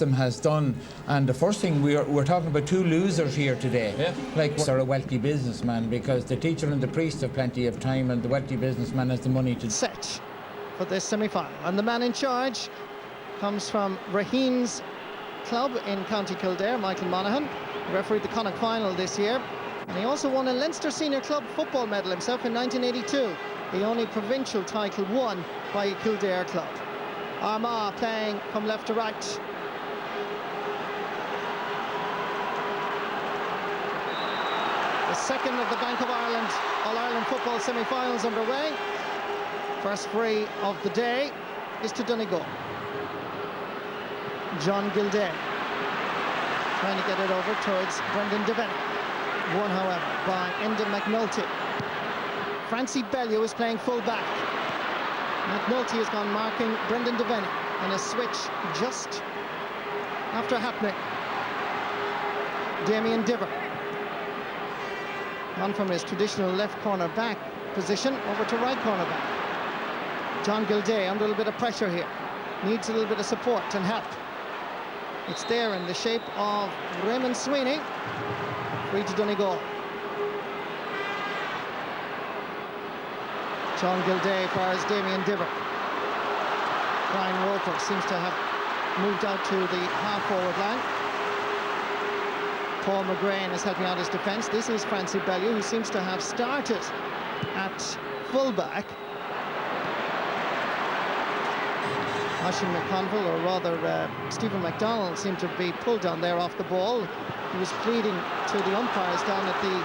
them has done, and the first thing we're talking about two losers here today. Yeah. Like, they're a wealthy businessman, because the teacher and the priest have plenty of time and the wealthy businessman has the money to set for this semi-final, and the man in charge comes from Raheen's club in County Kildare, Michael Monaghan, refereed the Connacht final this year, and he also won a Leinster Senior Club football medal himself in 1982, the only provincial title won by a Kildare club. Armagh playing from left to right. The second of the Bank of Ireland All-Ireland football semi-finals underway. First free of the day is to Donegal. John Gildea trying to get it over towards Brendan Devaney. Won, however, by Enda McNulty. Francie Bellew is playing full back. McNulty has gone marking Brendan Devaney, and a switch just after happening. Damien Diver on from his traditional left corner back position over to right corner back. John Gildea under a little bit of pressure here. Needs a little bit of support and help. It's there in the shape of Raymond Sweeney. Free to Donegal. John Gildea fires Damien Diver. Brian Roper seems to have moved out to the half-forward line. Paul McGrain is helping out his defence. This is Francie Bellew, who seems to have started at full-back. Oisin McConville, or rather Stephen MacDonald, seemed to be pulled down there off the ball. He was pleading to the umpires down at the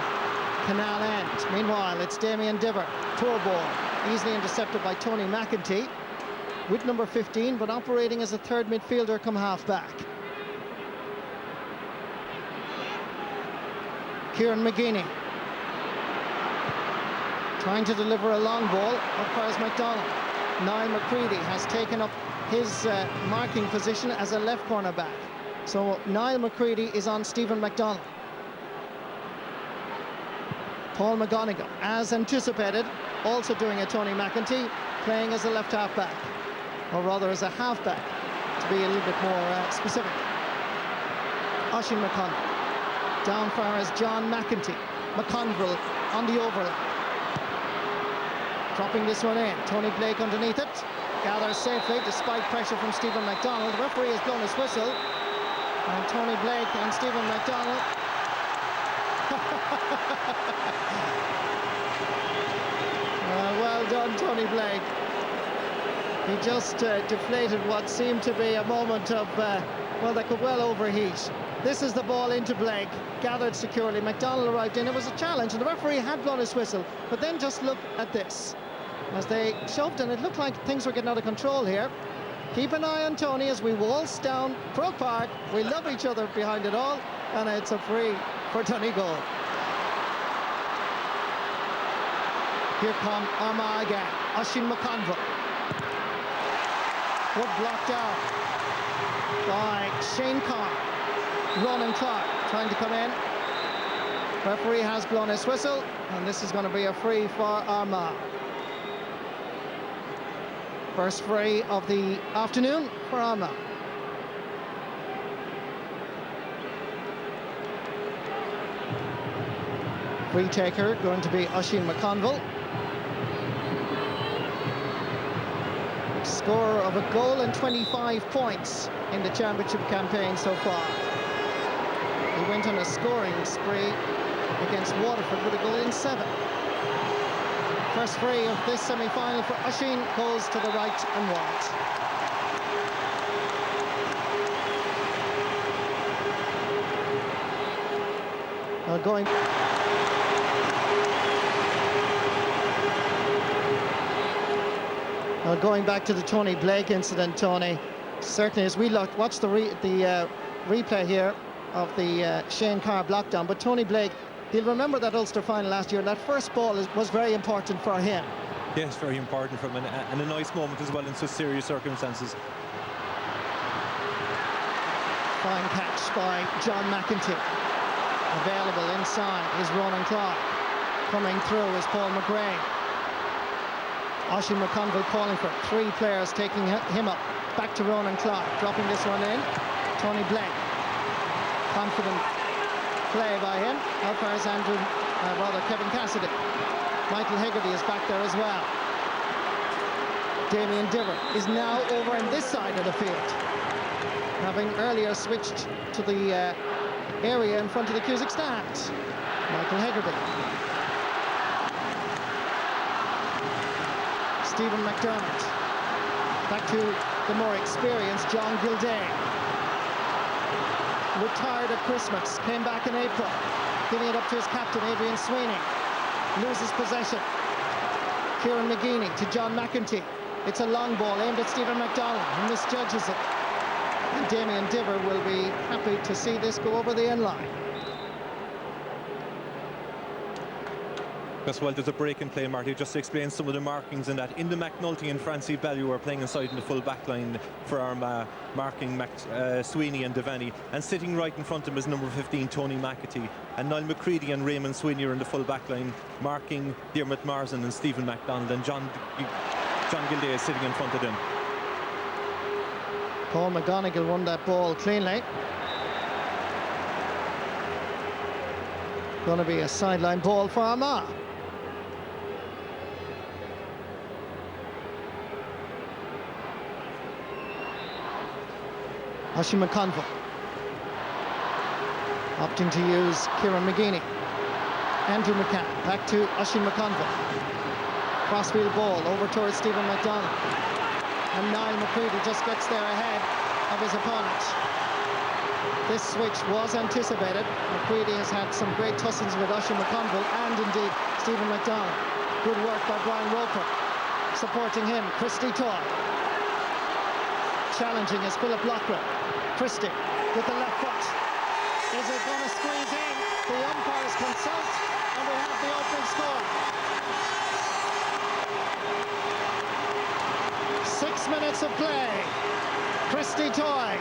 canal end. Meanwhile, it's Damien Diver, tour ball, easily intercepted by Tony McEntee, with number 15, but operating as a third midfielder come half-back. Kieran McGeeney trying to deliver a long ball up fires McDonald. Niall McCready has taken up his marking position as a left corner back. So Niall McCready is on Stephen MacDonald. Paul McGonigal, as anticipated, also doing a Tony McEntee, playing as a left half back, or rather as a half back, to be a little bit more specific. Oisin McConville. Down far as John McEntee. McConville on the overlap. Dropping this one in. Tony Blake underneath it. Gathers safely despite pressure from Stephen MacDonald. The referee has blown his whistle. And Tony Blake and Stephen MacDonald. Well done, Tony Blake. He just deflated what seemed to be a moment of, well, that could well overheat. This is the ball into Blake, gathered securely. MacDonald arrived in. It was a challenge, and the referee had blown his whistle. But then just look at this. As they shoved, and it looked like things were getting out of control here. Keep an eye on Tony as we waltz down Croke Park. We love each other behind it all, and it's a free for Donegal. Here come Armagh again. Oisin McConville. Good block down by Shane Carr. Ronan Clark trying to come in. Referee has blown his whistle, and this is going to be a free for Armagh. First free of the afternoon for Armagh. Free taker going to be Oisin McConville. Scorer of a goal and 25 points in the championship campaign so far. He went on a scoring spree against Waterford with a goal in 7. First free of this semi-final for Oisin goes to the right and wide. Going back to the Tony Blake incident, Tony, certainly as we watch the replay here of the Shane Carr block down, but Tony Blake, he'll remember that Ulster final last year, and that first ball was very important for him. Yes, very important for him, and a nice moment as well in such serious circumstances. Fine catch by John McEntee. Available inside is Ronan Clark. Coming through is Paul McGrain. Oisin McConville calling for 3 players taking him up. Back to Ronan Clark, dropping this one in. Tony Blake. Confident play by him. Out far is Kevin Cassidy. Michael Hegarty is back there as well. Damien Diver is now over on this side of the field, having earlier switched to the area in front of the Cusack stand. Michael Hegarty. Stephen McDermott. Back to the more experienced John Gildea. Retired at Christmas, came back in April, giving it up to his captain, Adrian Sweeney. Loses possession. Kieran McGeeney to John McEntee. It's a long ball aimed at Stephen McDonald, who misjudges it. And Damien Diver will be happy to see this go over the end line. As well, there's a break in play, Marty, just to explain some of the markings in that. Inda McNulty and Francie Bellew are playing inside in the full back line for Armagh, marking Sweeney and Devaney. And sitting right in front of him is number 15, Tony McAtee. And Niall McCready and Raymond Sweeney are in the full back line, marking Dermot Marsden and Stephen MacDonald. And John Gildea is sitting in front of them. Paul McGonigal won that ball cleanly. Going to be a sideline ball for Armagh. Oisin McConville opting to use Kieran McGeeney. Andrew McCann back to Oisin McConville. Crossfield ball over towards Stephen MacDonald. And Niall McCready just gets there ahead of his opponent. This switch was anticipated. McCready has had some great tussles with Oisin McConville and indeed Stephen MacDonald. Good work by Brian Roper. Supporting him, Christy Toy. Challenging is Philip Loughran. Christie with the left foot. Is it going to squeeze in? The umpires consult, and we have the opening score. 6 minutes of play. Christy Toy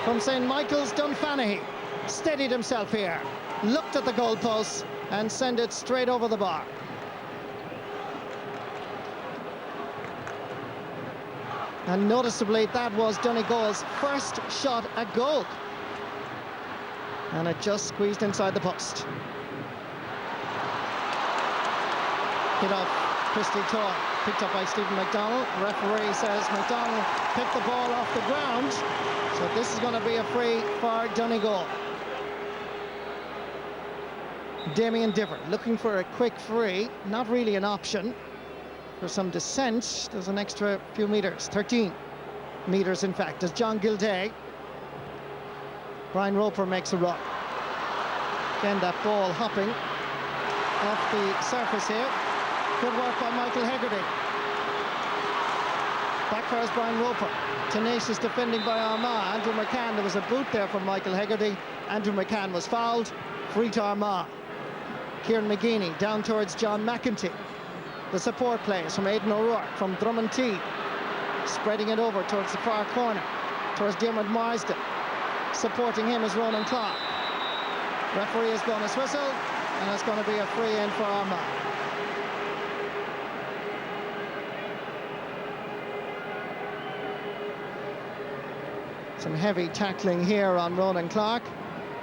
from St. Michael's Dunfanaghy steadied himself here, looked at the goalposts and sent it straight over the bar. And noticeably, that was Donegal's first shot at goal. And it just squeezed inside the post. Hit off Christy Toy, picked up by Stephen MacDonald. Referee says MacDonald picked the ball off the ground. So this is going to be a free for Donegal. Damien Diver looking for a quick free, not really an option. For some descent, there's an extra few meters, 13 meters in fact, as John Gildea. Brian Roper makes a run. Again, that ball hopping off the surface here. Good work by Michael Hegarty. Back fires Brian Roper. Tenacious defending by Armagh. Andrew McCann, there was a boot there from Michael Hegarty. Andrew McCann was fouled. Free to Armagh. Kieran McGeeney down towards John McEntee. The support plays from Aidan O'Rourke from Drummond-T. Spreading it over towards the far corner, towards Dermot Marsden. Supporting him is Ronan Clark. Referee has blown his whistle, and it's going to be a free in for Armagh. Some heavy tackling here on Ronan Clark.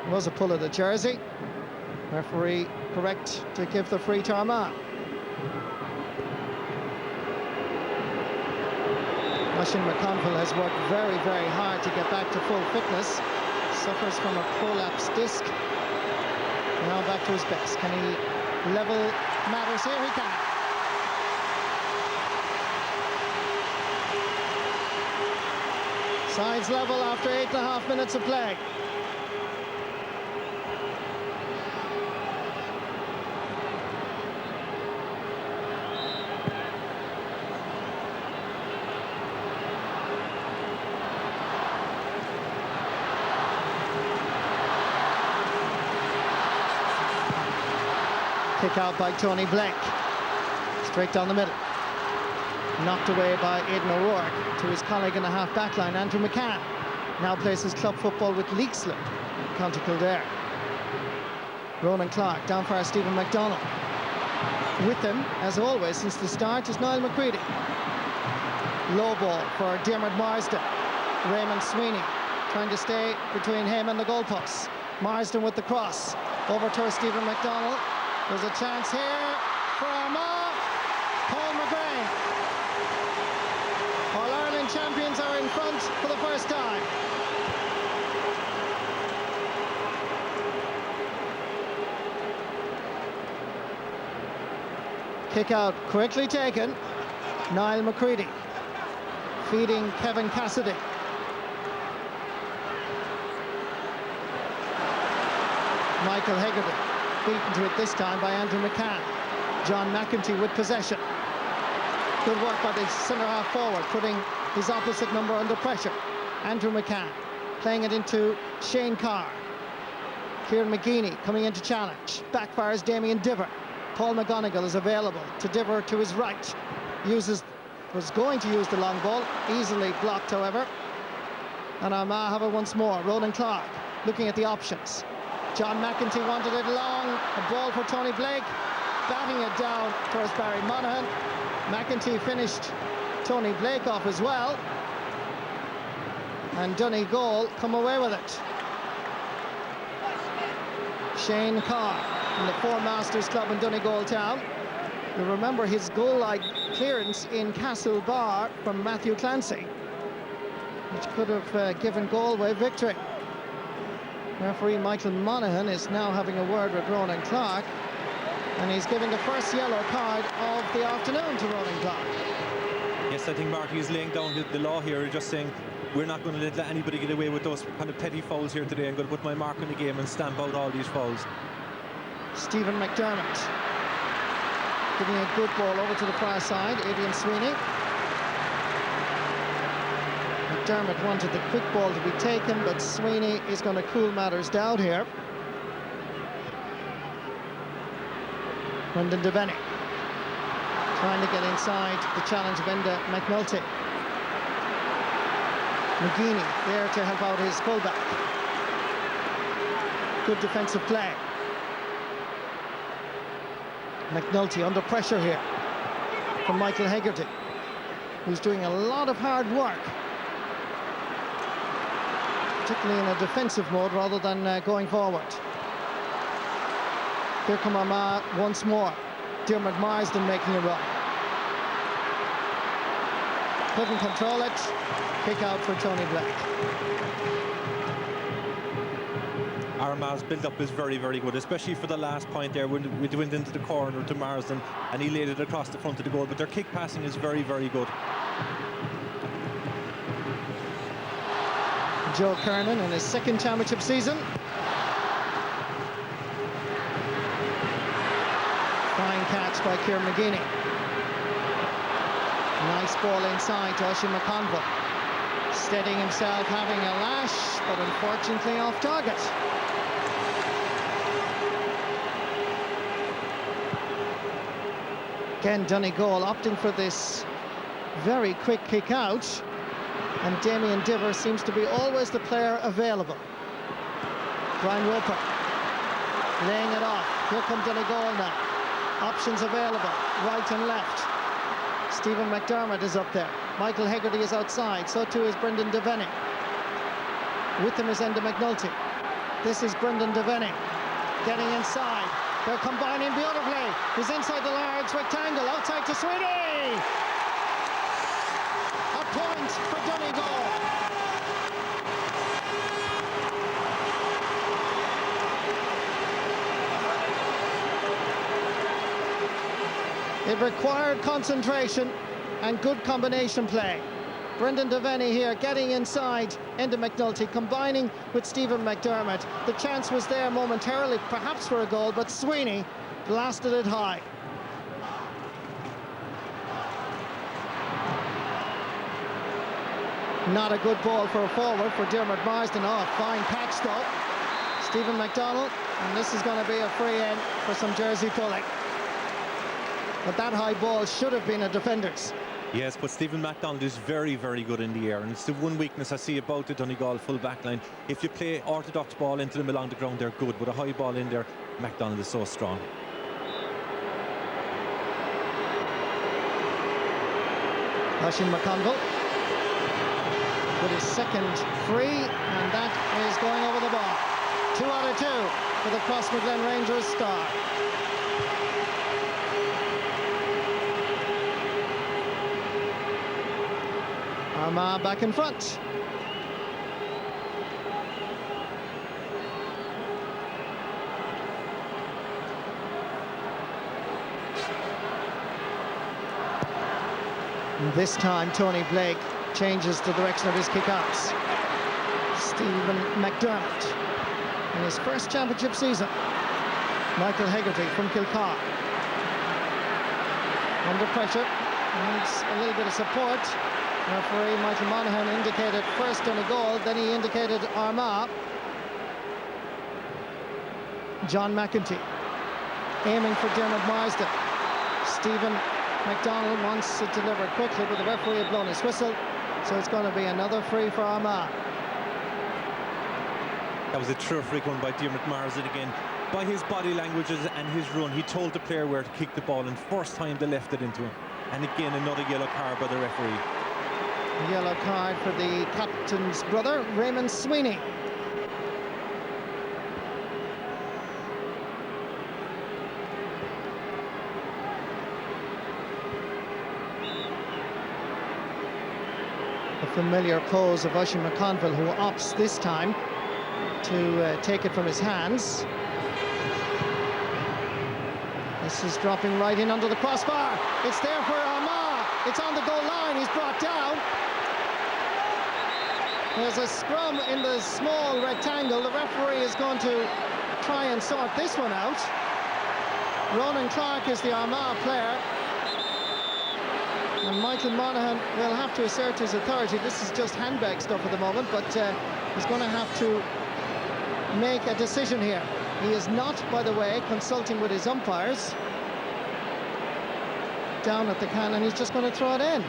It was a pull of the jersey. Referee correct to give the free to Armagh. Oisin McConville has worked very, very hard to get back to full fitness. Suffers from a prolapse disc. Now back to his best. Can he level matters here? He can. Sides level after 8.5 minutes of play. Kick out by Tony Blake. Straight down the middle. Knocked away by Aidan O'Rourke to his colleague in the half-back line, Andrew McCann. Now plays his club football with Leixlip, County Kildare. Ronan Clark, down for Stephen MacDonald. With him, as always, since the start, is Niall McCready. Low ball for Dermot Marsden. Raymond Sweeney trying to stay between him and the goalposts. Marsden with the cross. Over to Stephen McDonald. There's a chance here for Armagh. Paul McGrain. All-Ireland champions are in front for the first time. Kick out quickly taken. Niall McCready feeding Kevin Cassidy. Michael Hegarty beaten to it this time by Andrew McCann. John McEntee with possession. Good work by the centre-half forward, putting his opposite number under pressure. Andrew McCann playing it into Shane Carr. Kieran McGeeney coming in to challenge. Backfires Damien Diver. Paul McGonigal is available to Diver to his right. Was going to use the long ball, easily blocked however. And Armagh have it once more. Ronan Clark looking at the options. John McEntee wanted it long. A ball for Tony Blake. Batting it down towards Barry Monaghan. McEntee finished Tony Blake off as well. And Donegal come away with it. Shane Carr from the Four Masters Club in Donegal Town. You remember his goal-line clearance in Castlebar from Matthew Clancy, which could have given Galway victory. Referee Michael Monaghan is now having a word with Ronan Clark, and he's giving the first yellow card of the afternoon to Ronan Clark. Yes, I think Marty is laying down the law here, just saying we're not going to let anybody get away with those kind of petty fouls here today. I'm going to put my mark on the game and stamp out all these fouls. Stephen McDermott giving a good ball over to the far side. Adrian Sweeney. McDermott wanted the quick ball to be taken, but Sweeney is going to cool matters down here. Brendan Devaney trying to get inside the challenge of Enda McNulty. McGeeney there to help out his fullback. Good defensive play. McNulty under pressure here from Michael Hegarty, who's doing a lot of hard work, particularly in a defensive mode rather than going forward. Here come Armagh once more. Dermot Marsden making a run. Couldn't control it. Kick out for Tony Blake. Armagh's build-up is very, very good, especially for the last point there when we went into the corner to Marsden and he laid it across the front of the goal. But their kick passing is very, very good. Joe Kernan in his second championship season. Fine catch by Kieran McGeeney. Nice ball inside to Oisin McConville. Steadying himself, having a lash, but unfortunately off target. Again, Donegal opting for this very quick kick out, and Damien Diver seems to be always the player available. Brian Roper laying it off. Here come Donegal now. Options available, right and left. Stephen McDermott is up there. Michael Hegarty is outside, so too is Brendan Devaney. With him is Enda McNulty. This is Brendan Devaney getting inside. They're combining beautifully. He's inside the large rectangle, outside to Sweeney. A point for Donegal. It required concentration and good combination play. Brendan Devaney here getting inside Enda McNulty, combining with Stephen McDermott. The chance was there momentarily, perhaps for a goal, but Sweeney blasted it high. Not a good ball for a forward for Dermot Marsden. Oh, fine catch though. Stephen McDonald, and this is going to be a free in for some jersey pulling. But that high ball should have been a defender's. Yes, but Stephen McDonald is very, very good in the air, and it's the one weakness I see about the Donegal full back line. If you play orthodox ball into them along the ground, they're good, but a high ball in there, McDonald is so strong. Oisin McConville with his second free, and that is going over the bar. 2 out of 2 for the Crossmaglen Rangers star. Armagh back in front. And this time Tony Blake changes the direction of his kick-outs. Stephen McDermott in his first championship season. Michael Hegarty from Kilcar. Under pressure, needs a little bit of support. Referee Michael Monaghan indicated first Donegal, then he indicated Armagh. John McEntee aiming for Dermot Marsden. Stephen McDonald wants it delivered quickly, but the referee had blown his whistle, so it's going to be another free for Armagh. That was a terrific one by Dermot Marsden again. By his body languages and his run, he told the player where to kick the ball, and first time they left it into him. And again, another yellow card by the referee. Yellow card for the captain's brother, Raymond Sweeney. The familiar pose of Oisin McConville, who opts this time to take it from his hands. This is dropping right in under the crossbar. It's there for Armagh. It's on the goal line. He's brought down. There's a scrum in the small rectangle. The referee is going to try and sort this one out. Ronan Clark is the Armagh player. And Michael Monaghan will have to assert his authority. This is just handbag stuff at the moment, but he's going to have to make a decision here. He is not, by the way, consulting with his umpires down at the can, and he's just going to throw it in.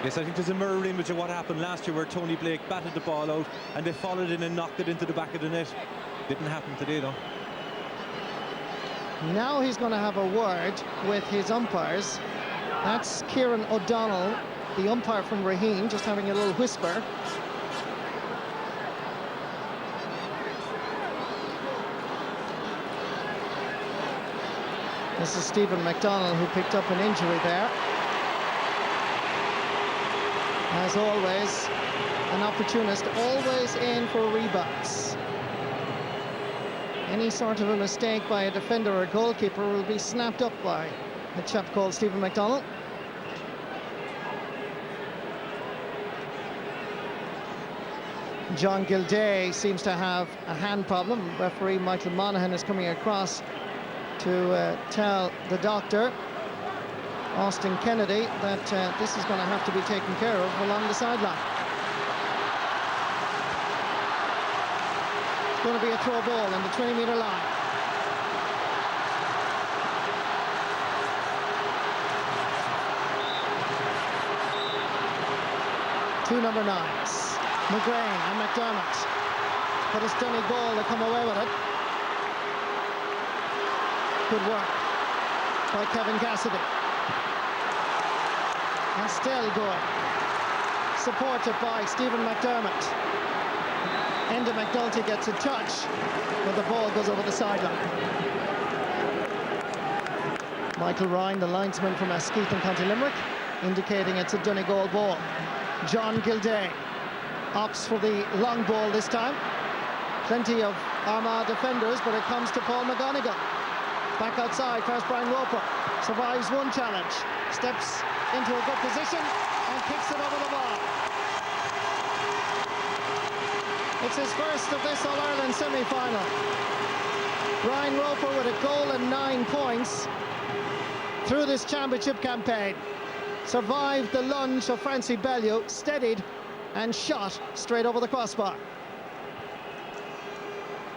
Yes, I think there's a mirror image of what happened last year where Tony Blake batted the ball out and they followed in and knocked it into the back of the net. Didn't happen today, though. Now he's going to have a word with his umpires. That's Kieran O'Donnell, the umpire from Raheen, just having a little whisper. This is Stephen McDonald, who picked up an injury there. As always, an opportunist, always in for rebounds. Any sort of a mistake by a defender or a goalkeeper will be snapped up by a chap called Stephen McDonald. John Gilday seems to have a hand problem. Referee Michael Monaghan is coming across to tell the doctor, Austin Kennedy, that this is going to have to be taken care of along the sideline. It's going to be a throw ball in the 20-metre line. Two number 9s, McGrain and McDermott. But it's Donegal to come away with it. Good work by Kevin Cassidy. And still good. Supported by Stephen McDermott. Enda McNulty gets a touch, but the ball goes over the sideline. Michael Ryan, the linesman from Askeath and County Limerick, indicating it's a Donegal ball. John Gilday opts for the long ball this time. Plenty of Armagh defenders, but it comes to Paul McGonigal. Back outside, first Brian Roper. Survives one challenge. Steps into a good position and kicks it over the bar. It's his first of this All-Ireland semi-final. Brian Roper with a goal and 9 points through this championship campaign. Survived the lunge of Francie Bellew, steadied and shot straight over the crossbar.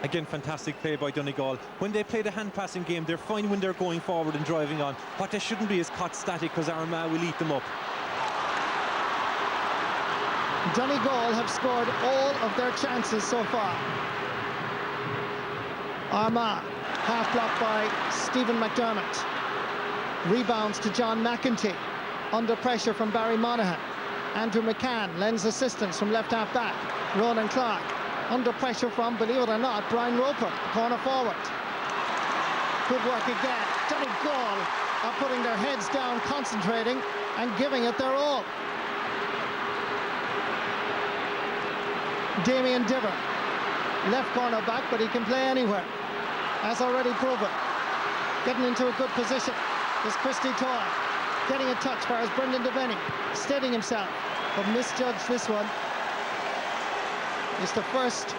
Again, fantastic play by Donegal. When they play the hand-passing game, they're fine when they're going forward and driving on. What they shouldn't be is caught static, because Armagh will eat them up. Donegal have scored all of their chances so far. Armagh, half blocked by Stephen McDermott. Rebounds to John McEntee. Under pressure from Barry Monaghan. Andrew McCann lends assistance from left half back. Ronan Clark under pressure from, believe it or not, Brian Roper, corner forward. Good work again. Donegal are putting their heads down, concentrating and giving it their all. Damien Diver, left corner back, but he can play anywhere, as already proven. Getting into a good position is Christy Toy, getting a touch for as Brendan Devaney, steadying himself, but misjudged this one. It's the first.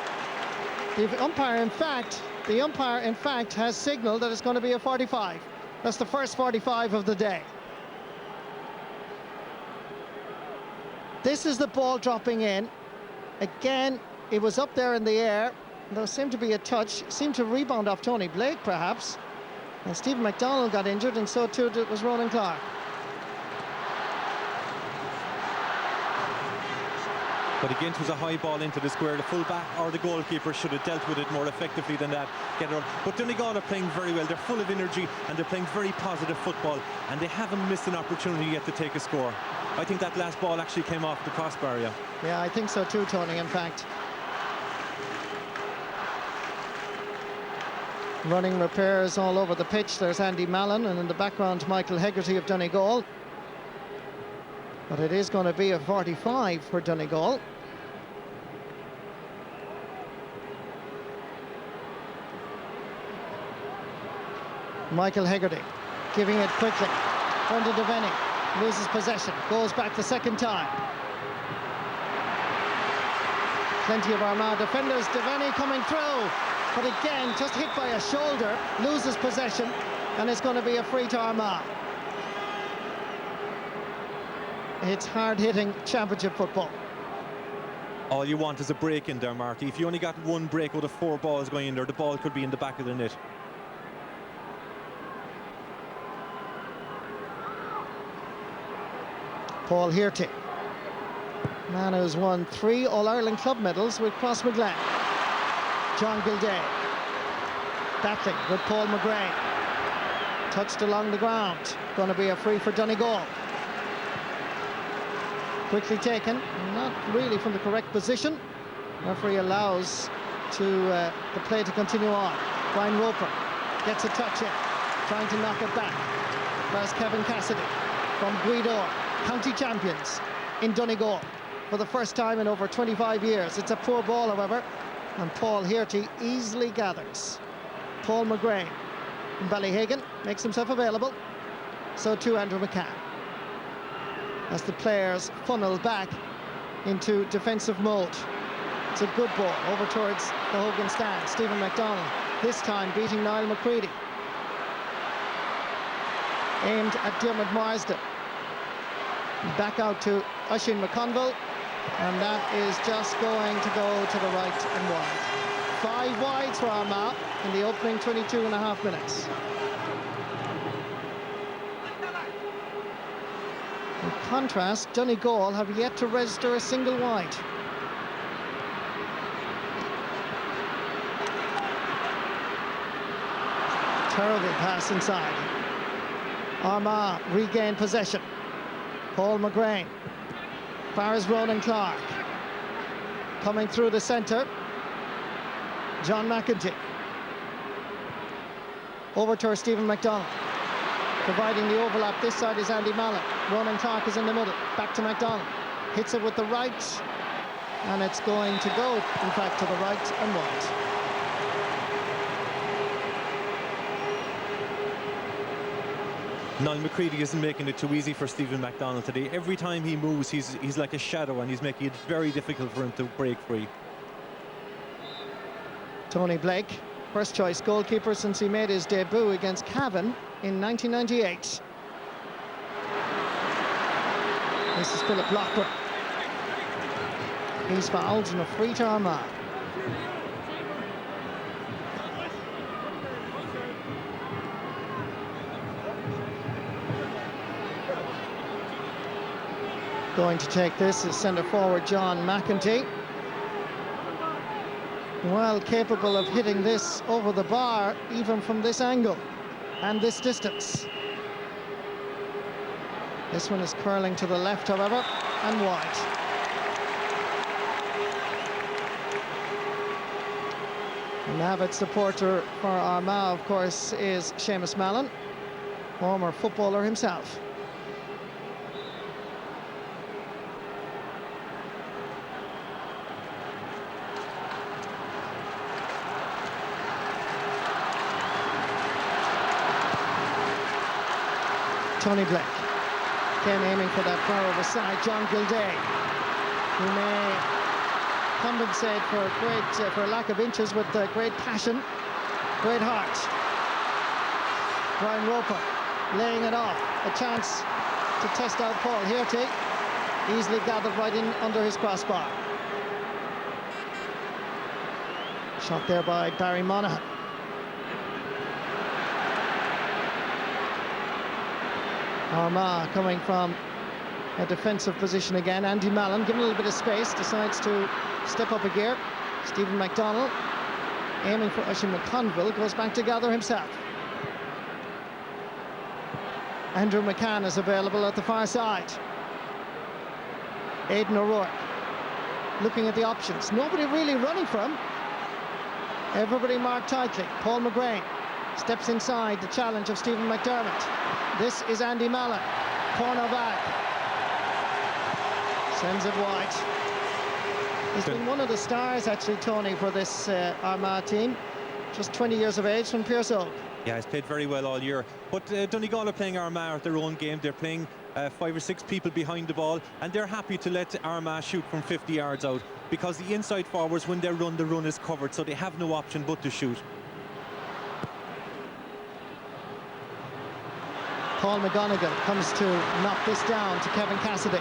The umpire, in fact, has signaled that it's going to be a 45. That's the first 45 of the day. This is the ball dropping in. Again, it was up there in the air. There seemed to be a touch, seemed to rebound off Tony Blake, perhaps. And Stephen McDonald got injured, and so too was Ronan Clark. But again, it was a high ball into the square. The full-back or the goalkeeper should have dealt with it more effectively than that. Get it on. But Donegal are playing very well. They're full of energy and they're playing very positive football, and they haven't missed an opportunity yet to take a score. I think that last ball actually came off the crossbar, yeah. Yeah, I think so too, Tony, in fact. Running repairs all over the pitch. There's Andy Mallon, and in the background, Michael Hegarty of Donegal. But it is going to be a 45 for Donegal. Michael Hegarty giving it quickly. Brendan Devaney loses possession, goes back the second time. Plenty of Armagh defenders. Devaney coming through, but again just hit by a shoulder, loses possession, and it's going to be a free to Armagh. It's hard-hitting championship football. All you want is a break in there, Marty. If you only got one break out of 4 balls going in there, the ball could be in the back of the net. Paul Hearty, man who's won 3 All-Ireland club medals with Crossmaglen. John Gilday battling with Paul McGrain. Touched along the ground. Going to be a free for Donegal. Quickly taken, not really from the correct position. Referee allows the play to continue on. Brian Roper gets a touch in, trying to knock it back. There's Kevin Cassidy from Guido, county champions in Donegal for the first time in over 25 years. It's a poor ball, however, and Paul Hearty easily gathers. Paul McGrain from Ballyhagan makes himself available. So too Andrew McCann, as the players funnel back into defensive mode. It's a good ball over towards the Hogan stand. Stephen McDonald, this time beating Niall McCready. Aimed at Dermot Marsden. Back out to Oisin McConville, and that is just going to go to the right and wide. 5 wides for Armagh in the opening 22.5 minutes. In contrast, Donegal have yet to register a single wide. Terrible pass inside. Armagh regain possession. Paul McGrain. Far as Ronan Clark. Coming through the centre. John McEntee. Over to Stephen McDonald. Providing the overlap this side is Andy Mallon. Ronan Clark is in the middle. Back to McDonald. Hits it with the right. And it's going to go, in fact, to the right and wide. Niall McCready isn't making it too easy for Stephen McDonald today. Every time he moves, he's like a shadow, and he's making it very difficult for him to break free. Tony Blake, first choice goalkeeper since he made his debut against Cavan in 1998. This is Philip Lockwood. He's fouled and a free to Armagh. Going to take this is centre forward John McEntee. Well capable of hitting this over the bar, even from this angle and this distance. This one is curling to the left, however. and wide. An avid supporter for Armagh, of course, is Seamus Mallon, former footballer himself. Tony Blake, again aiming for that far over side. John Gilday, who may compensate for a lack of inches with great passion, great heart. Brian Roper laying it off, a chance to test out Paul Hirty, easily gathered right in under his crossbar. Shot there by Barry Monaghan. Armagh coming from a defensive position again. Andy Mallon, given a little bit of space, decides to step up a gear. Stephen McDonnell, aiming for Oisin McConville, goes back to gather himself. Andrew McCann is available at the far side. Aidan O'Rourke looking at the options. Nobody really running for him. Everybody marked tightly. Paul McGrain steps inside the challenge of Stephen McDermott. This is Andy Mallon, corner back. Sends it wide. He's been one of the stars, actually, Tony, for this Armagh team. Just 20 years of age from Pearse Oak. Yeah, he's played very well all year. But Donegal are playing Armagh at their own game. They're playing 5 or 6 people behind the ball, and they're happy to let Armagh shoot from 50 yards out, because the inside forwards, when they run, the run is covered, so they have no option but to shoot. Paul McGonigal comes to knock this down to Kevin Cassidy.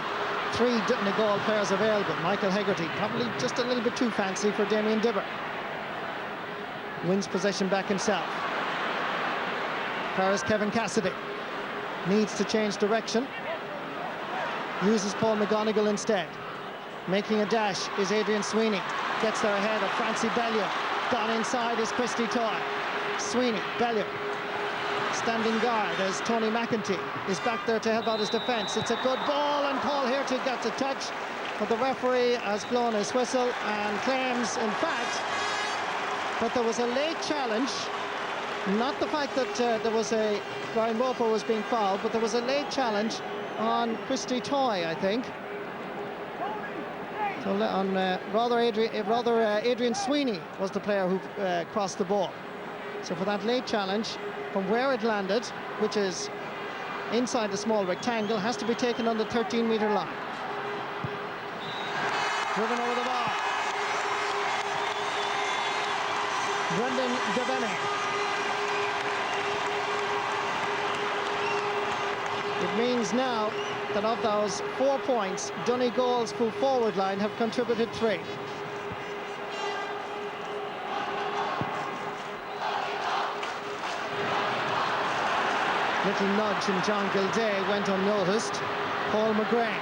3 Donegal players available. Michael Hegarty, probably just a little bit too fancy for Damien Dibber. Wins possession back himself. There's Kevin Cassidy. Needs to change direction. Uses Paul McGonigal instead. Making a dash is Adrian Sweeney. Gets there ahead of Francie Bellew. Gone inside is Christy Toy. Sweeney, Bellew. Standing guard as Tony McEntee is back there to help out his defence. It's a good ball, and Paul Hirty gets a touch, but the referee has blown his whistle and claims, in fact, that there was a late challenge. Not the fact that Brian Roper was being fouled, but there was a late challenge on Christy Toy, I think. So on Adrian Sweeney was the player who crossed the ball. So for that late challenge, from where it landed, which is inside the small rectangle, has to be taken on the 13-metre line. Driven over the bar. Brendan Devaney. It means now that of those 4 points, Donegal's full forward line have contributed 3. Little nudge from John Gilday went unnoticed. Paul McGrain.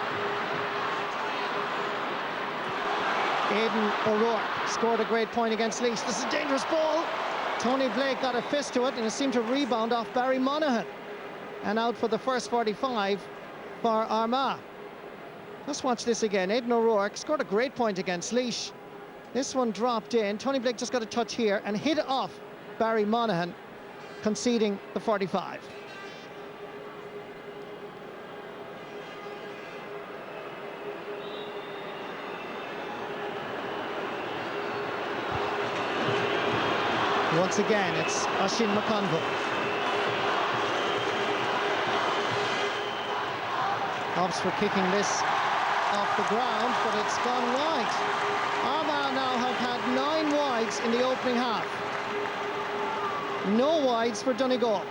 Aidan O'Rourke scored a great point against Laois. This is a dangerous ball. Tony Blake got a fist to it, and it seemed to rebound off Barry Monaghan. And out for the first 45 for Armagh. Let's watch this again. Aidan O'Rourke scored a great point against Laois. This one dropped in. Tony Blake just got a touch here and hit off Barry Monaghan, conceding the 45. Once again, it's Oisin McConville. Opts for kicking this off the ground, but it's gone wide. Armagh now have had 9 wides in the opening half. No wides for Donegal.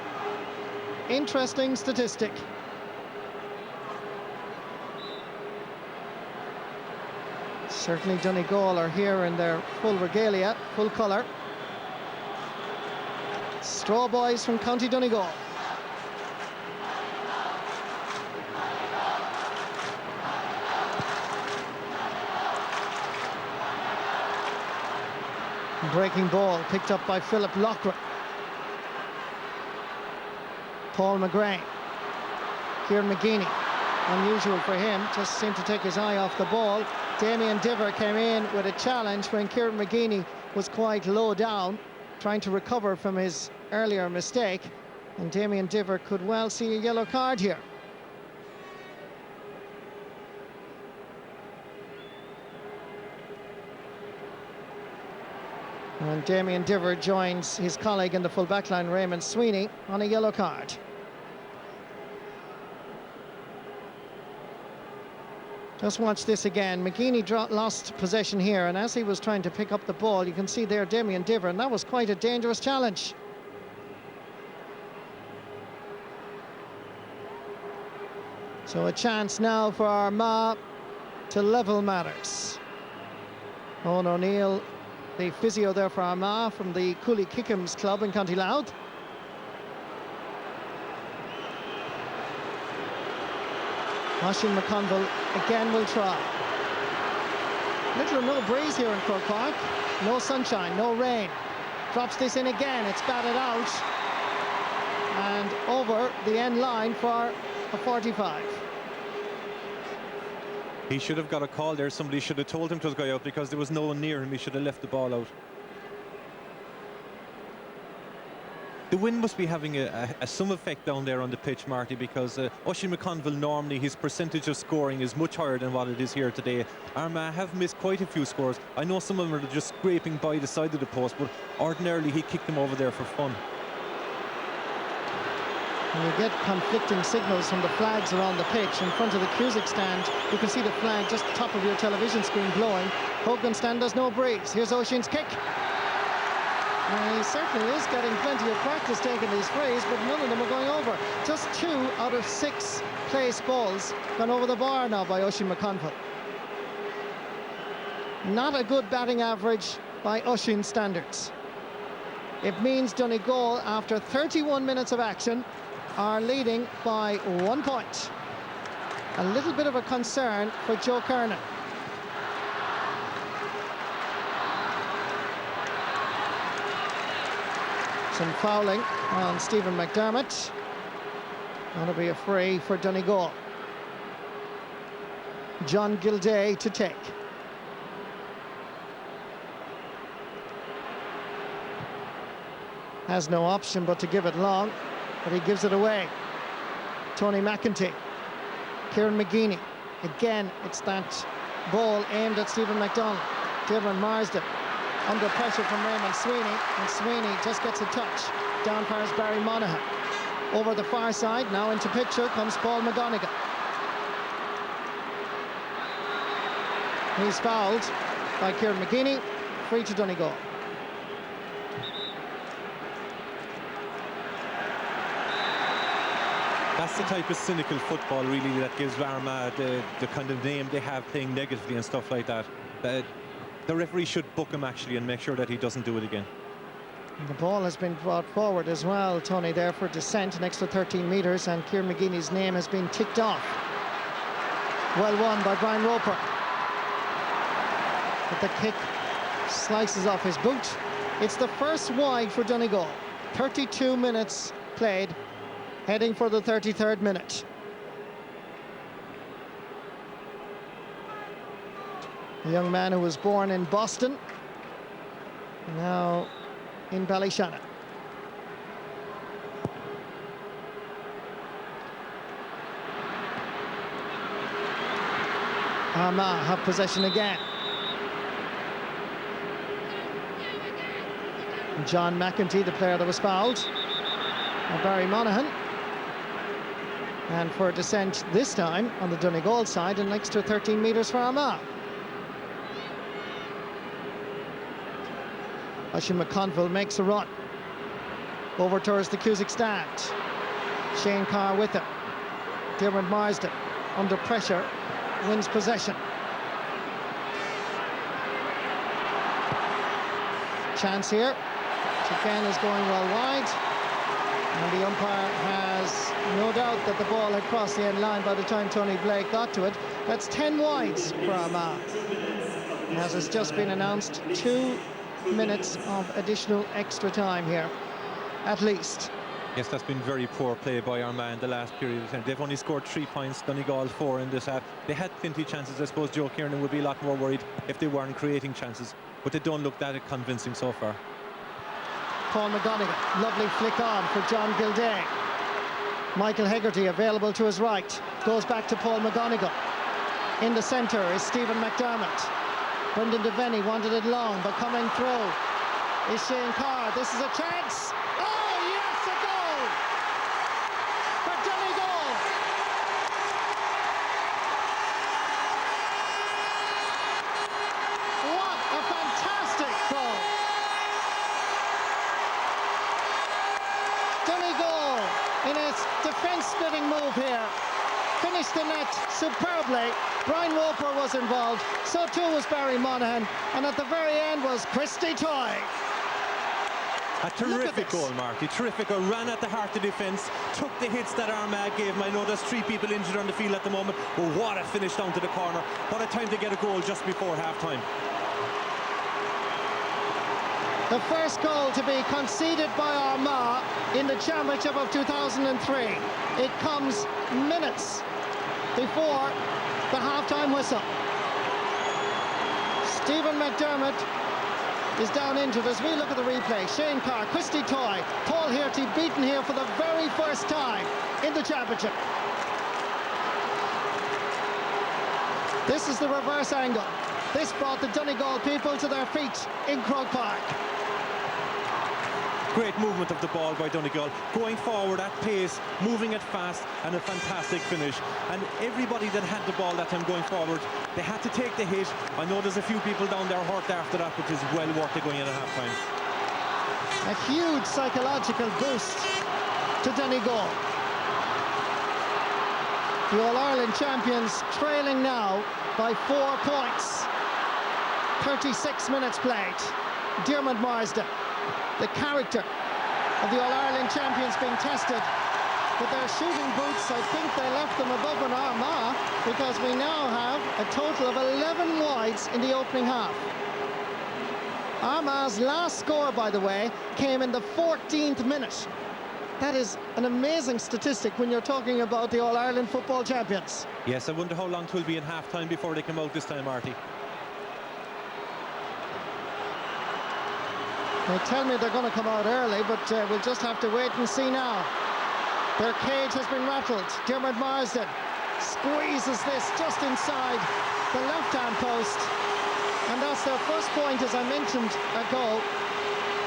Interesting statistic. Certainly Donegal are here in their full regalia, full colour. Straw boys from County Donegal. Breaking ball picked up by Philip Loughran. Paul McGrain. Kieran McGeeney unusual for him, just seemed to take his eye off the ball. Damien Diver came in with a challenge when Kieran McGeeney was quite low down, trying to recover from his earlier mistake, and Damien Diver could well see a yellow card here. And Damien Diver joins his colleague in the full back line, Raymond Sweeney, on a yellow card. Just watch this again. McGeeney lost possession here, and as he was trying to pick up the ball, you can see there Damien Diver, and that was quite a dangerous challenge. So a chance now for Armagh to level matters. Owen O'Neill, the physio there for Armagh from the Cooley Kickham's club in County Louth. Oisín McConville again will try. Little or no breeze here in Croke Park. No sunshine, no rain. Drops this in again, it's batted out. And over the end line for a 45. He should have got a call there. Somebody should have told him to go out because there was no one near him. He should have left the ball out. The wind must be having some effect down there on the pitch, Marty, because Oisín McConville, normally his percentage of scoring is much higher than what it is here today. Armagh have missed quite a few scores. I know some of them are just scraping by the side of the post, but ordinarily he kicked them over there for fun. And you get conflicting signals from the flags around the pitch. In front of the Cusick stand, you can see the flag just top of your television screen blowing. Hogan stand, there's no breeze. Here's Oisín's kick. He certainly is getting plenty of practice taking these frays, but none of them are going over. Just 2 out of 6 place balls gone over the bar now by Oisín McConville. Not a good batting average by Oisín standards. It means Donegal, after 31 minutes of action, are leading by 1 point. A little bit of a concern for Joe Kernan. Some fouling on Stephen McDermott. That'll be a free for Donegal. John Gilday to take. Has no option but to give it long, but he gives it away. Tony McEntee. Kieran McGeeney. Again, it's that ball aimed at Stephen McDonald. Diarmaid Marsden. Under pressure from Raymond Sweeney, and Sweeney just gets a touch. Down fires Barry Monaghan. Over the far side, now into picture, comes Paul McGonigal. He's fouled by Kieran McGeeney, free to Donegal. That's the type of cynical football, really, that gives Armagh the kind of name they have, playing negatively and stuff like that. The referee should book him, actually, and make sure that he doesn't do it again. And the ball has been brought forward as well, Tony, there for descent, an extra 13 metres, and Kieran McGeeney's name has been ticked off. Well won by Brian Roper. But the kick slices off his boot. It's the first wide for Donegal. 32 minutes played, heading for the 33rd minute. A young man who was born in Boston, now in Ballyshannon. Armagh have possession again. John McEntee, the player that was fouled, and Barry Monaghan. And for descent this time on the Donegal side, an extra 13 metres for Armagh. Oisín McConville makes a run. Over towards the Cusick stand. Shane Carr with him. Diarmaid Marsden under pressure, wins possession. Chance here, which again is going well wide. And the umpire has no doubt that the ball had crossed the end line by the time Tony Blake got to it. That's 10 wides for Armagh. As has just been announced, 2 minutes of additional extra time here, at least. Yes, that's been very poor play by Armagh in the last period of time. They've only scored 3 points, Donegal 4 in this half. They had plenty of chances. I suppose Joe Kiernan would be a lot more worried if they weren't creating chances, but they don't look that convincing so far. Paul McGonigal, lovely flick on for John Gildea. Michael Hegarty available to his right, goes back to Paul McGonigal. In the centre is Stephen McDermott. Brendan Devaney wanted it long, but coming through is Shane Carr. This is a chance. Oh, yes, a goal for Donegal. What a fantastic goal. Donegal, in his defence-splitting move here, finished the net superbly. Brian Roper was involved, so too was Barry Monaghan, and at the very end was Christy Toy. A terrific goal, Marty, terrific. Ran at the heart of defence, took the hits that Armagh gave him. I know there's 3 people injured on the field at the moment, but what a finish down to the corner. What a time to get a goal just before half-time. The first goal to be conceded by Armagh in the Championship of 2003. It comes minutes before the half-time whistle. Stephen McDermott is down into it as we look at the replay. Shane Carr, Christy Toy, Paul Hegarty beaten here for the very first time in the Championship. This is the reverse angle. This brought the Donegal people to their feet in Croke Park. Great movement of the ball by Donegal, going forward at pace, moving it fast, and a fantastic finish. And everybody that had the ball that time going forward, they had to take the hit. I know there's a few people down there hurt after that, which is well worth it going in at half-time. A huge psychological boost to Donegal. The All-Ireland champions trailing now by 4 points. 36 minutes played. Diarmuid Marsden, the character of the All-Ireland champions, being tested with their shooting boots. I think they left them above an Armagh, because we now have a total of 11 wides in the opening half. Armagh's last score, by the way, came in the 14th minute. That is an amazing statistic when you're talking about the All-Ireland football champions. Yes, I wonder how long it will be in half-time before they come out this time, Marty. They tell me they're going to come out early, but we'll just have to wait and see now. Their cage has been rattled. Diarmuid Marsden squeezes this just inside the left-hand post. And that's their first point, as I mentioned, a goal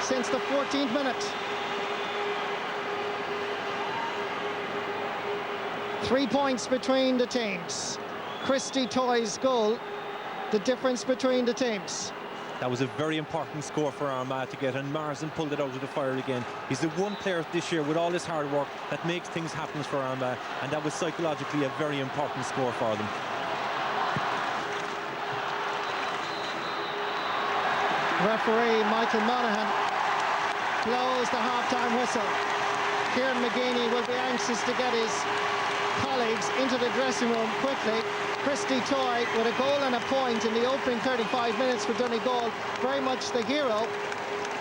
since the 14th minute. 3 points between the teams. Christy Toy's goal, the difference between the teams. That was a very important score for Armagh to get, and Marsden pulled it out of the fire again. He's the one player this year with all his hard work that makes things happen for Armagh, and that was psychologically a very important score for them. Referee Michael Monaghan blows the half-time whistle. Kieran McGeeney will be anxious to get his colleagues into the dressing room quickly. Christy Toy with a goal and a point in the opening 35 minutes for Donegal, very much the hero,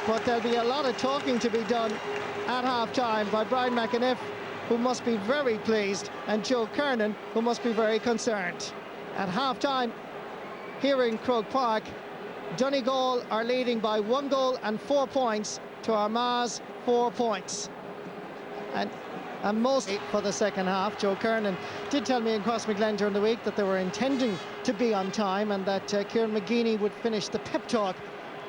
but there'll be a lot of talking to be done at half-time by Brian McAniff, who must be very pleased, and Joe Kiernan, who must be very concerned. At half-time here in Croke Park, Donegal are leading by 1 goal and 4 points to Armagh's 4 points. And mostly for the second half. Joe Kiernan did tell me in Crossmaglen during the week that they were intending to be on time, and that Kieran McGeeney would finish the pep talk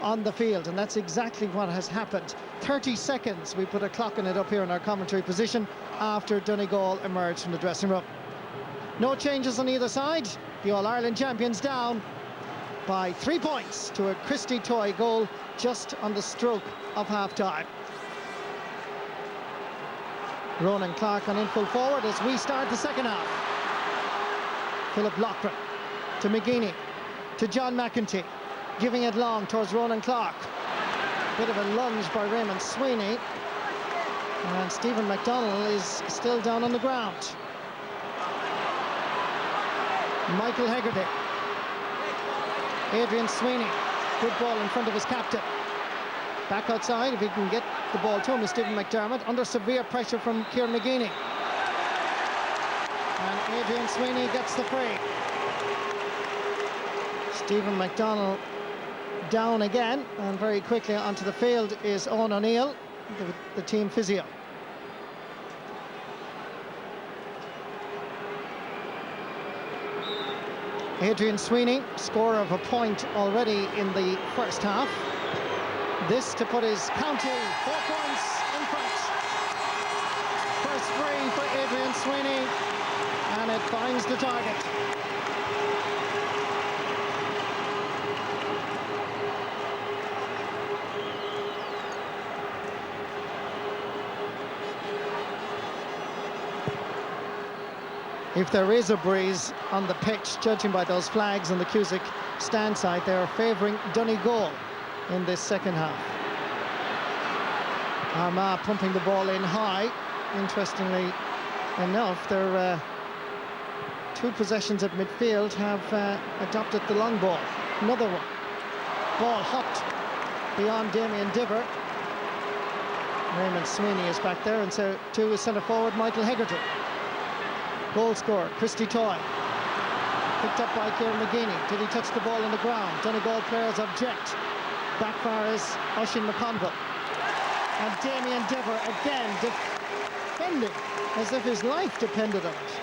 on the field, and that's exactly what has happened. 30 seconds, we put a clock on it up here in our commentary position, after Donegal emerged from the dressing room. No changes on either side. The All-Ireland champions down by 3 points to a Christy Toy goal just on the stroke of half-time. Ronan Clark on in full forward as we start the second half. Philip Loughran to McGeeney, to John McEntee, giving it long towards Ronan Clark. Bit of a lunge by Raymond Sweeney, and Stephen McDonnell is still down on the ground. Michael Hegarty, Adrian Sweeney, good ball in front of his captain. Back outside, if he can get the ball to him, is Stephen McDermott, under severe pressure from Kieran McGeeney. And Adrian Sweeney gets the free. Stephen McDonald down again, and very quickly onto the field is Owen O'Neill, the team physio. Adrian Sweeney, scorer of a point already in the first half. This to put his county 4 points in front. First free for Adrian Sweeney, and it finds the target. If there is a breeze on the pitch, judging by those flags on the Cusack stand side, they are favouring Donegal in this second half. Armagh pumping the ball in high. Interestingly enough, their 2 possessions at midfield have adopted the long ball. Another one. Ball hopped beyond Damien Diver. Raymond Sweeney is back there, and so too is centre forward Michael Hegarty. Goal scorer, Christy Toy. Picked up by Kieran McGeeney. Did he touch the ball on the ground? Donegal players object. Backfires Oisin McConville. And Damien Diver again defending as if his life depended on it.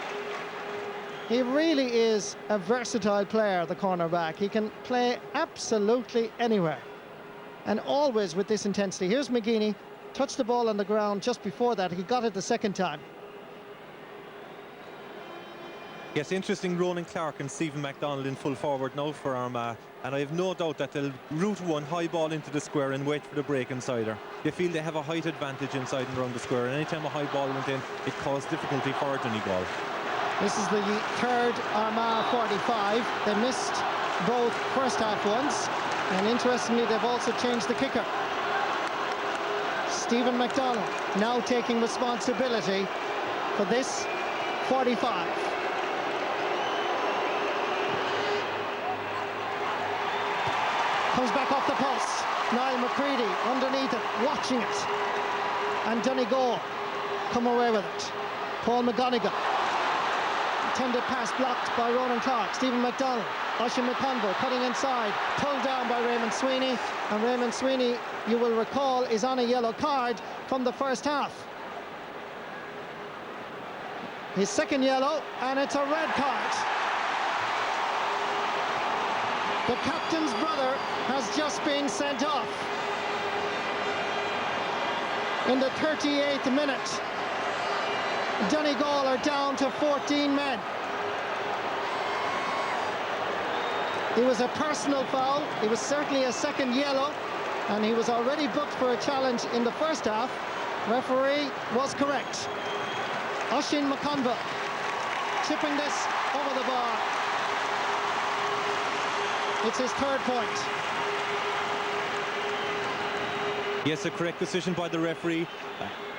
He really is a versatile player, the cornerback. He can play absolutely anywhere, and always with this intensity. Here's McGeeney, touched the ball on the ground just before that. He got it the second time. Yes, interesting. Ronan Clark and Stephen McDonald in full forward now for Armagh, and I have no doubt that they'll route one high ball into the square and wait for the break inside. They feel they have a height advantage inside and around the square, and anytime a high ball went in, it caused difficulty for Donegal. This is the third Armagh 45. They missed both first half ones, and interestingly they've also changed the kicker. Stephen McDonald now taking responsibility for this 45. Comes back off the post. Niall McCready underneath it, watching it. And Donegal come away with it. Paul McGonigal. Intended pass blocked by Ronan Clark. Stephen McDonald. Oisin McConville cutting inside. Pulled down by Raymond Sweeney. And Raymond Sweeney, you will recall, is on a yellow card from the first half. His second yellow, and it's a red card. The captain's brother has just been sent off. In the 38th minute, Donegal are down to 14 men. It was a personal foul. It was certainly a second yellow, and he was already booked for a challenge in the first half. Referee was correct. Oisin McConville chipping this over the bar. It's his third point. Yes, a correct decision by the referee.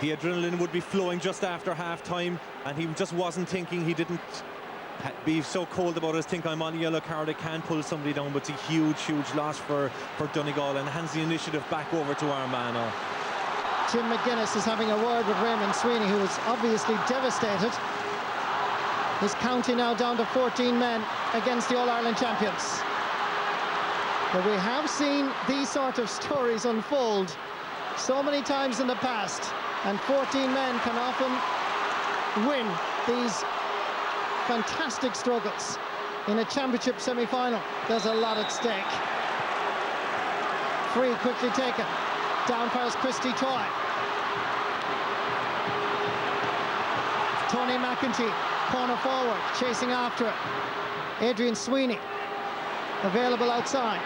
The adrenaline would be flowing just after half-time, and he just wasn't thinking. He didn't be so cold about it. Think I'm on a yellow card, I can't pull somebody down, but it's a huge loss for Donegal, and hands the initiative back over to Armagh now. Jim McGuinness is having a word with Raymond Sweeney, who is obviously devastated. His county now down to 14 men against the All-Ireland champions. But we have seen these sort of stories unfold so many times in the past, and 14 men can often win these fantastic struggles. In a championship semi-final, there's a lot at stake. Free quickly taken. Down fires Christy Toy. Tony McEntee, corner forward, chasing after it. Adrian Sweeney, available outside.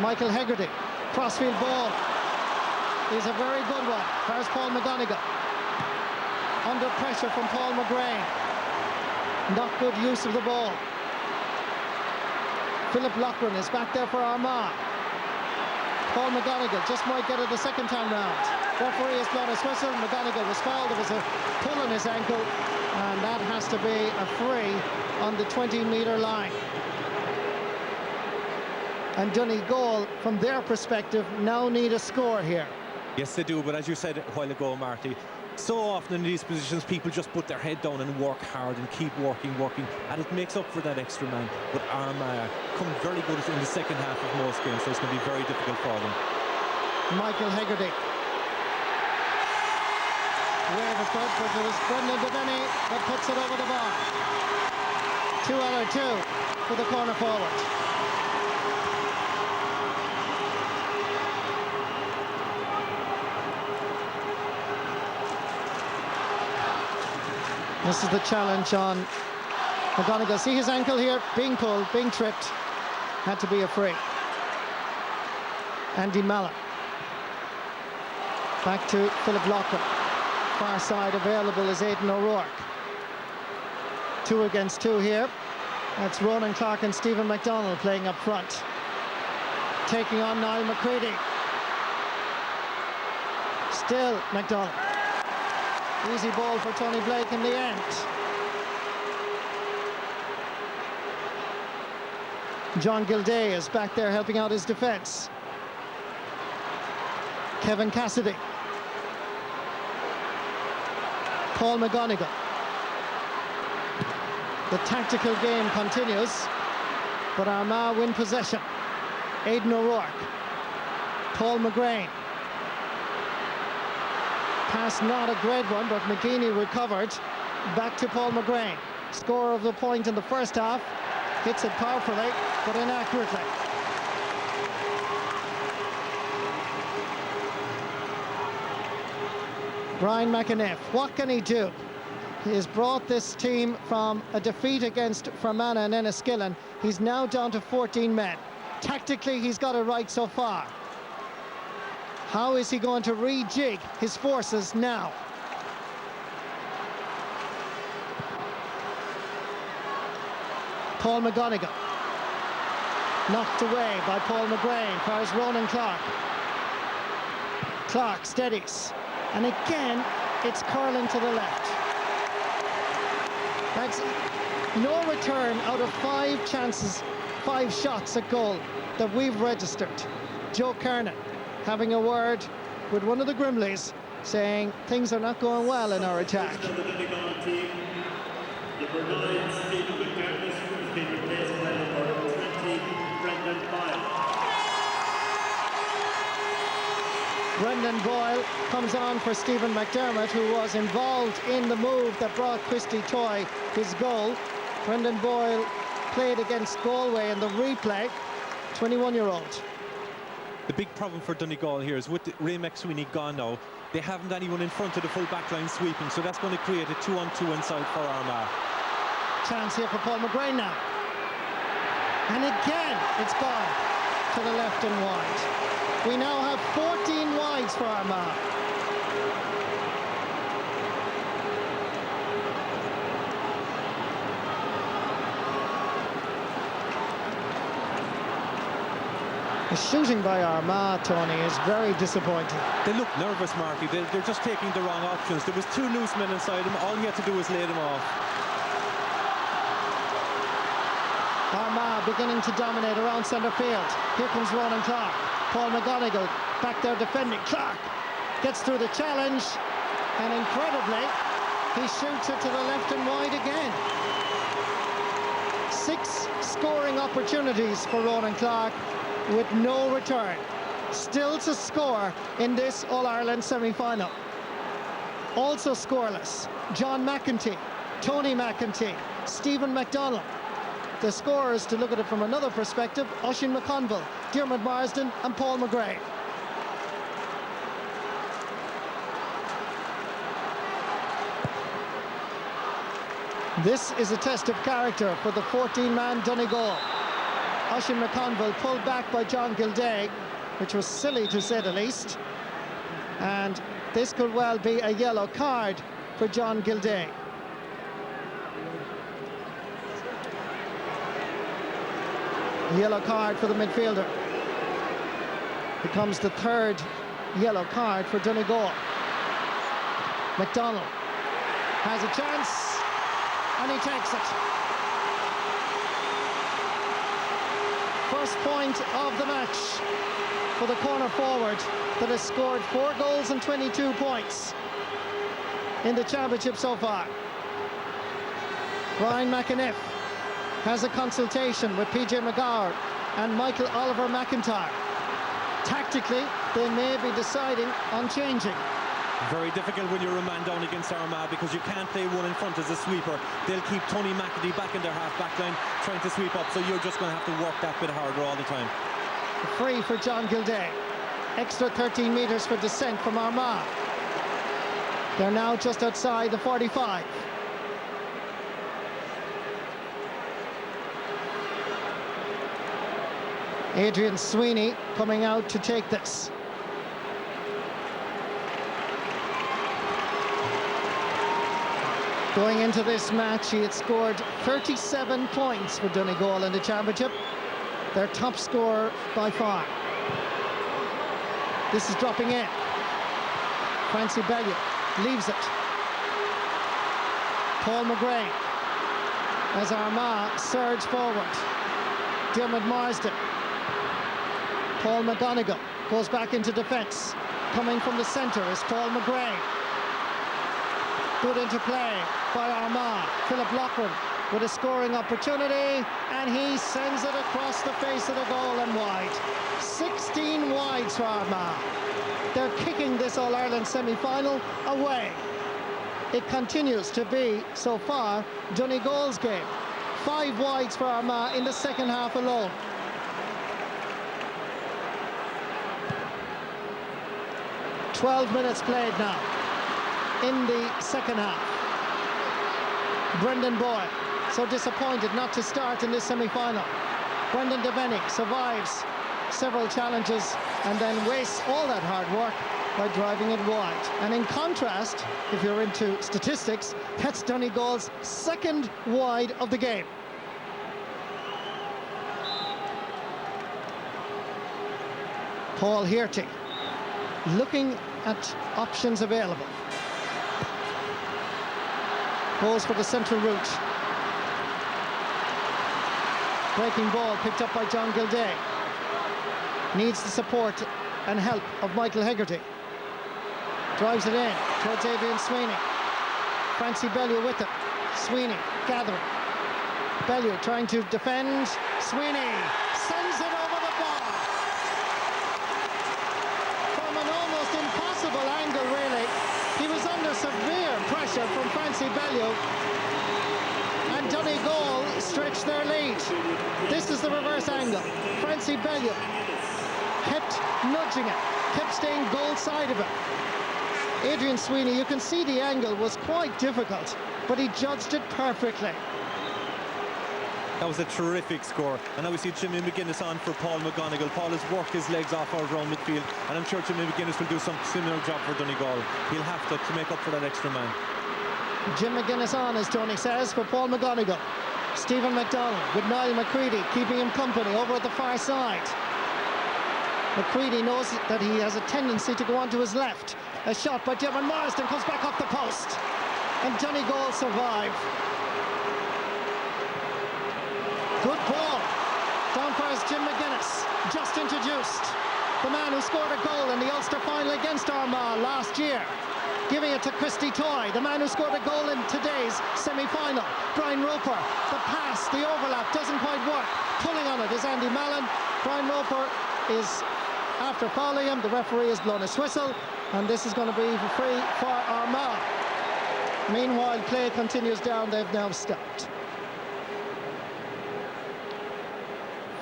Michael Hegarty, crossfield ball is a very good one. There's Paul McGonigal. Under pressure from Paul McGrain. Not good use of the ball. Philip Loughran is back there for Armagh. Paul McGonigal just might get it the second time round. Referee has blown his whistle. McGonigal was fouled. There was a pull on his ankle, and that has to be a free on the 20-metre line. And Donegal, from their perspective, now need a score here. Yes, they do, but as you said a while ago, Marty, so often in these positions people just put their head down and work hard and keep working, and it makes up for that extra man. But Armagh come very good in the second half of most games, so it's going to be very difficult for them. Michael Hegarty. Waverford, but it was Brendan Devaney that puts it over the bar. 2 out of 2 for the corner forward. This is the challenge on McGonigal. See his ankle here, being pulled, being tripped. Had to be a free. Andy Mallon. Back to Philip Loughlin. Far side available is Aidan O'Rourke. 2 against 2 here. That's Ronan Clark and Stephen McDonald playing up front. Taking on Niall McCready. Still McDonald. Easy ball for Tony Blake in the end. John Gilday is back there helping out his defence. Kevin Cassidy. Paul McGonigal. The tactical game continues, but Armagh win possession. Aidan O'Rourke. Paul McGrain. Pass not a great one, but McGeaney recovered. Back to Paul McGrain. Score of the point in the first half. Hits it powerfully, but inaccurately. Brian McAniff, what can he do? He has brought this team from a defeat against Fermanagh and Enniskillen. He's now down to 14 men. Tactically, he's got it right so far. How is he going to rejig his forces now? Paul McGonigal. Knocked away by Paul McGrain. Fires Ronan Clark. Clark steadies. And again, it's curling to the left. That's no return out of 5 chances, 5 shots at goal that we've registered. Joe Kernan having a word with one of the Grimleys, saying things are not going well in our attack. Brendan Boyle comes on for Stephen McDermott, who was involved in the move that brought Christy Toy his goal. Brendan Boyle played against Galway in the replay, 21-year-old. The big problem for Donegal here is with Ray McSweeney gone now, they haven't anyone in front of the full back line sweeping, so that's going to create a 2-on-2 inside for Armagh. Chance here for Paul McGrain now. And again, it's gone to the left and wide. We now have 14 wides for Armagh. The shooting by Armagh, Tony, is very disappointing. They look nervous, Marty. They're just taking the wrong options. There was 2 loose men inside them. All you had to do was lay them off. Armagh beginning to dominate around centre field. Here comes Ronan Clark. Paul McGonigal back there defending. Clark gets through the challenge, and incredibly, he shoots it to the left and wide again. 6 scoring opportunities for Ronan Clark, with no return. Still to score in this All-Ireland semi-final. Also scoreless, John McEntee, Tony McEntee, Stephen McDonald. The scorers, to look at it from another perspective, Oisin McConville, Diarmuid Marsden and Paul McGrain. This is a test of character for the 14-man Donegal. Oisin McConville pulled back by John Gilday, which was silly to say the least. And this could well be a yellow card for John Gilday. Yellow card for the midfielder. Becomes the 3rd yellow card for Donegal. McDonald has a chance, and he takes it. First point of the match for the corner forward, the that has scored 4 goals and 22 points in the championship so far. Brian McAniff has a consultation with PJ McGowan and Michael Oliver McIntyre. Tactically, they may be deciding on changing. Very difficult when you're a man down against Armagh, because you can't play one in front as a sweeper. They'll keep Tony McAtee back in their half-back line trying to sweep up, so you're just going to have to work that bit harder all the time. Free for John Gilday. Extra 13 metres for descent from Armagh. They're now just outside the 45. Adrian Sweeney coming out to take this. Going into this match, he had scored 37 points for Donegal in the championship, their top scorer by far. This is dropping in. Francie Bellew leaves it. Paul McGrain as Armagh surge forward. Diarmuid Marsden. Paul McGonigal goes back into defence. Coming from the centre is Paul McGrain. Good interplay by Armagh. Philip Loughran with a scoring opportunity, and he sends it across the face of the goal and wide. 16 wides for Armagh. They're kicking this All-Ireland semi-final away. It continues to be, so far, Donegal's game. 5 wides for Armagh in the second half alone. "12 minutes played now in the second half. Brendan Boyle, so disappointed not to start in this semi-final. Brendan Devaney survives several challenges and then wastes all that hard work by driving it wide. And in contrast, if you're into statistics, that's Donegal's second wide of the game. Paul Hearty looking at options available. Goes for the central route. Breaking ball picked up by John Gilday. Needs the support and help of Michael Hegarty. Drives it in towards Adrian Sweeney. Francie Bellew with it. Sweeney gathering. Bellew trying to defend. Sweeney sends it over the bar. From an almost impossible angle, really. He was under severe pressure from Francie Bellew, and Donegal stretched their lead. This is the reverse angle. Francie Bellew kept nudging it, kept staying goal side of it. Adrian Sweeney, you can see the angle was quite difficult, but he judged it perfectly. That was a terrific score, and now we see Jimmy McGuinness on for Paul McGonigal. Paul has worked his legs off out around midfield, and I'm sure Jimmy McGuinness will do some similar job for Donegal. He'll have to make up for that extra man. Jim McGuinness on, as Tony says, for Paul McGonigal. Stephen McDonald with Niall McCready keeping him company over at the far side. McCready knows that he has a tendency to go on to his left. A shot by Diarmuid Marsden comes back off the post, and Donegal survive. Good ball. Down first, Jim McGuinness, just introduced. The man who scored a goal in the Ulster final against Armagh last year. Giving it to Christy Toy, the man who scored a goal in today's semi-final. Brian Roper, the pass, the overlap doesn't quite work. Pulling on it is Andy Mallon. Brian Roper is after fouling him. The referee has blown his whistle, and this is going to be free for Armagh. Meanwhile, play continues down. They've now stopped.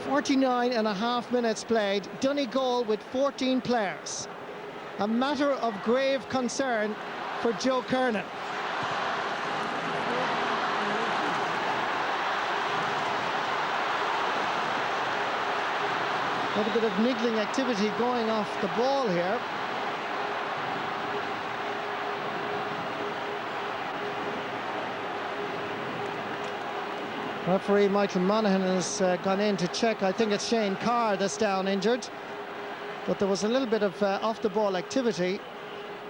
49.5 minutes played. Donegal with 14 players. A matter of grave concern for Joe Kernan. A little bit of niggling activity going off the ball here. Referee Michael Monaghan has gone in to check. I think it's Shane Carr that's down injured. But there was a little bit of off-the-ball activity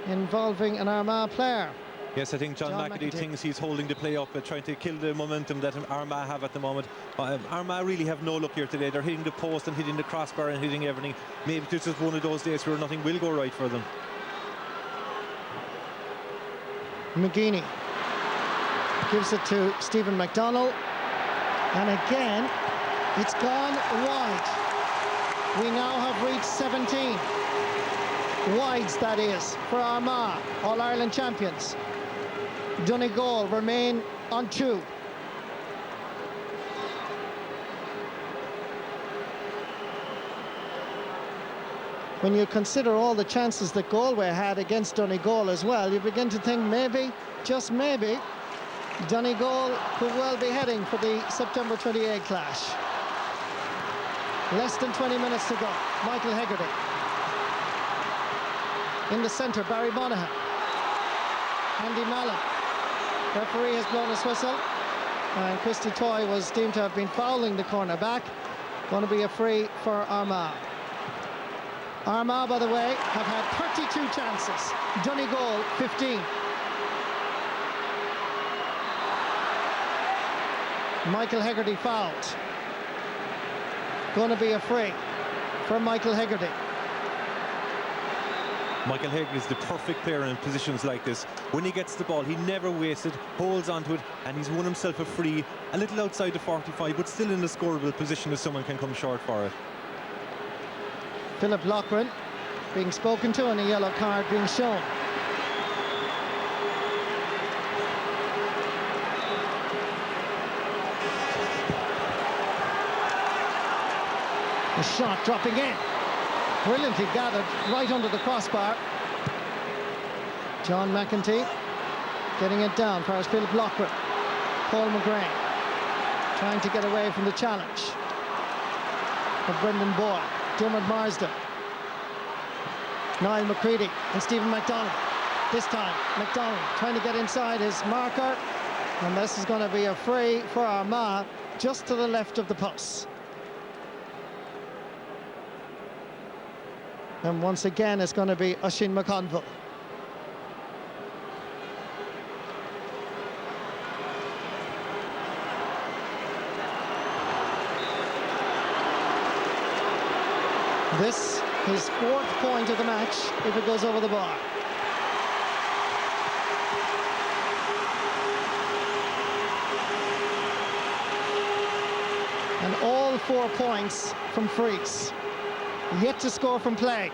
involving an Armagh player. Yes, I think John McAtee thinks he's holding the play up and trying to kill the momentum that Armagh have at the moment. Armagh really have no luck here today. They're hitting the post and hitting the crossbar and hitting everything. Maybe it's just one of those days where nothing will go right for them. McGeaney gives it to Stephen McDonnell, and again it's gone wide. We now have reached 17 wides, that is, for Armagh, All-Ireland champions. Donegal remain on 2. When you consider all the chances that Galway had against Donegal as well, you begin to think maybe, just maybe, Donegal could well be heading for the September 28 clash. Less than 20 minutes to go. Michael Hegarty. In the centre, Barry Monaghan. Andy Mallon. Referee has blown his whistle. And Christy Toy was deemed to have been fouling the corner back. Going to be a free for Armagh. Armagh, by the way, have had 32 chances. Donegal, 15. Michael Hegarty fouled. Going to be a free for Michael Hegarty. Michael Hegarty is the perfect player in positions like this. When he gets the ball, he never wastes it, holds onto it, and he's won himself a free, a little outside the 45, but still in a scoreable position if someone can come short for it. Philip Loughran being spoken to and a yellow card being shown. The shot dropping in. Brilliantly gathered right under the crossbar. John McEntee getting it down for Philip Loughran. Paul McGrain trying to get away from the challenge of Brendan Boyle. Dermot Marsden. Niall McCready and Stephen McDonnell. This time McDonnell trying to get inside his marker, and this is going to be a free for Armagh just to the left of the post. And once again it's going to be Oisin McConville. This his 4th point of the match if it goes over the bar. And all 4 points from frees. Yet to score from play.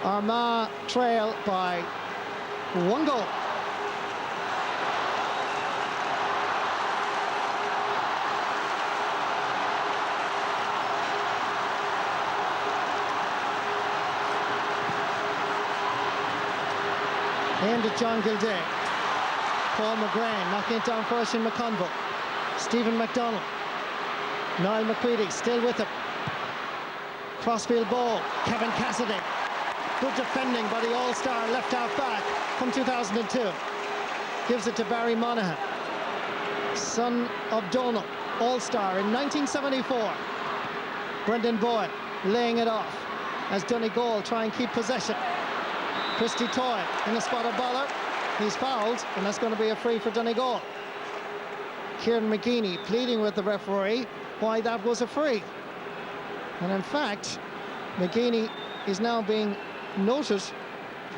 Armagh trail by 1 goal. Aimed at John Gildea. Paul McGrain knocking it down for Oisin McConville. Stephen McDonnell. Niall McCready still with him. Crossfield ball, Kevin Cassidy. Good defending by the all-star left half back from 2002. Gives it to Barry Monaghan, son of Donal, all-star in 1974. Brendan Boyle laying it off as Donegal try and keep possession. Christy Toy in the spot of Boller. He's fouled, and that's going to be a free for Donegal. Kieran McGeaney pleading with the referee why that was a free. And in fact, McGeaney is now being noted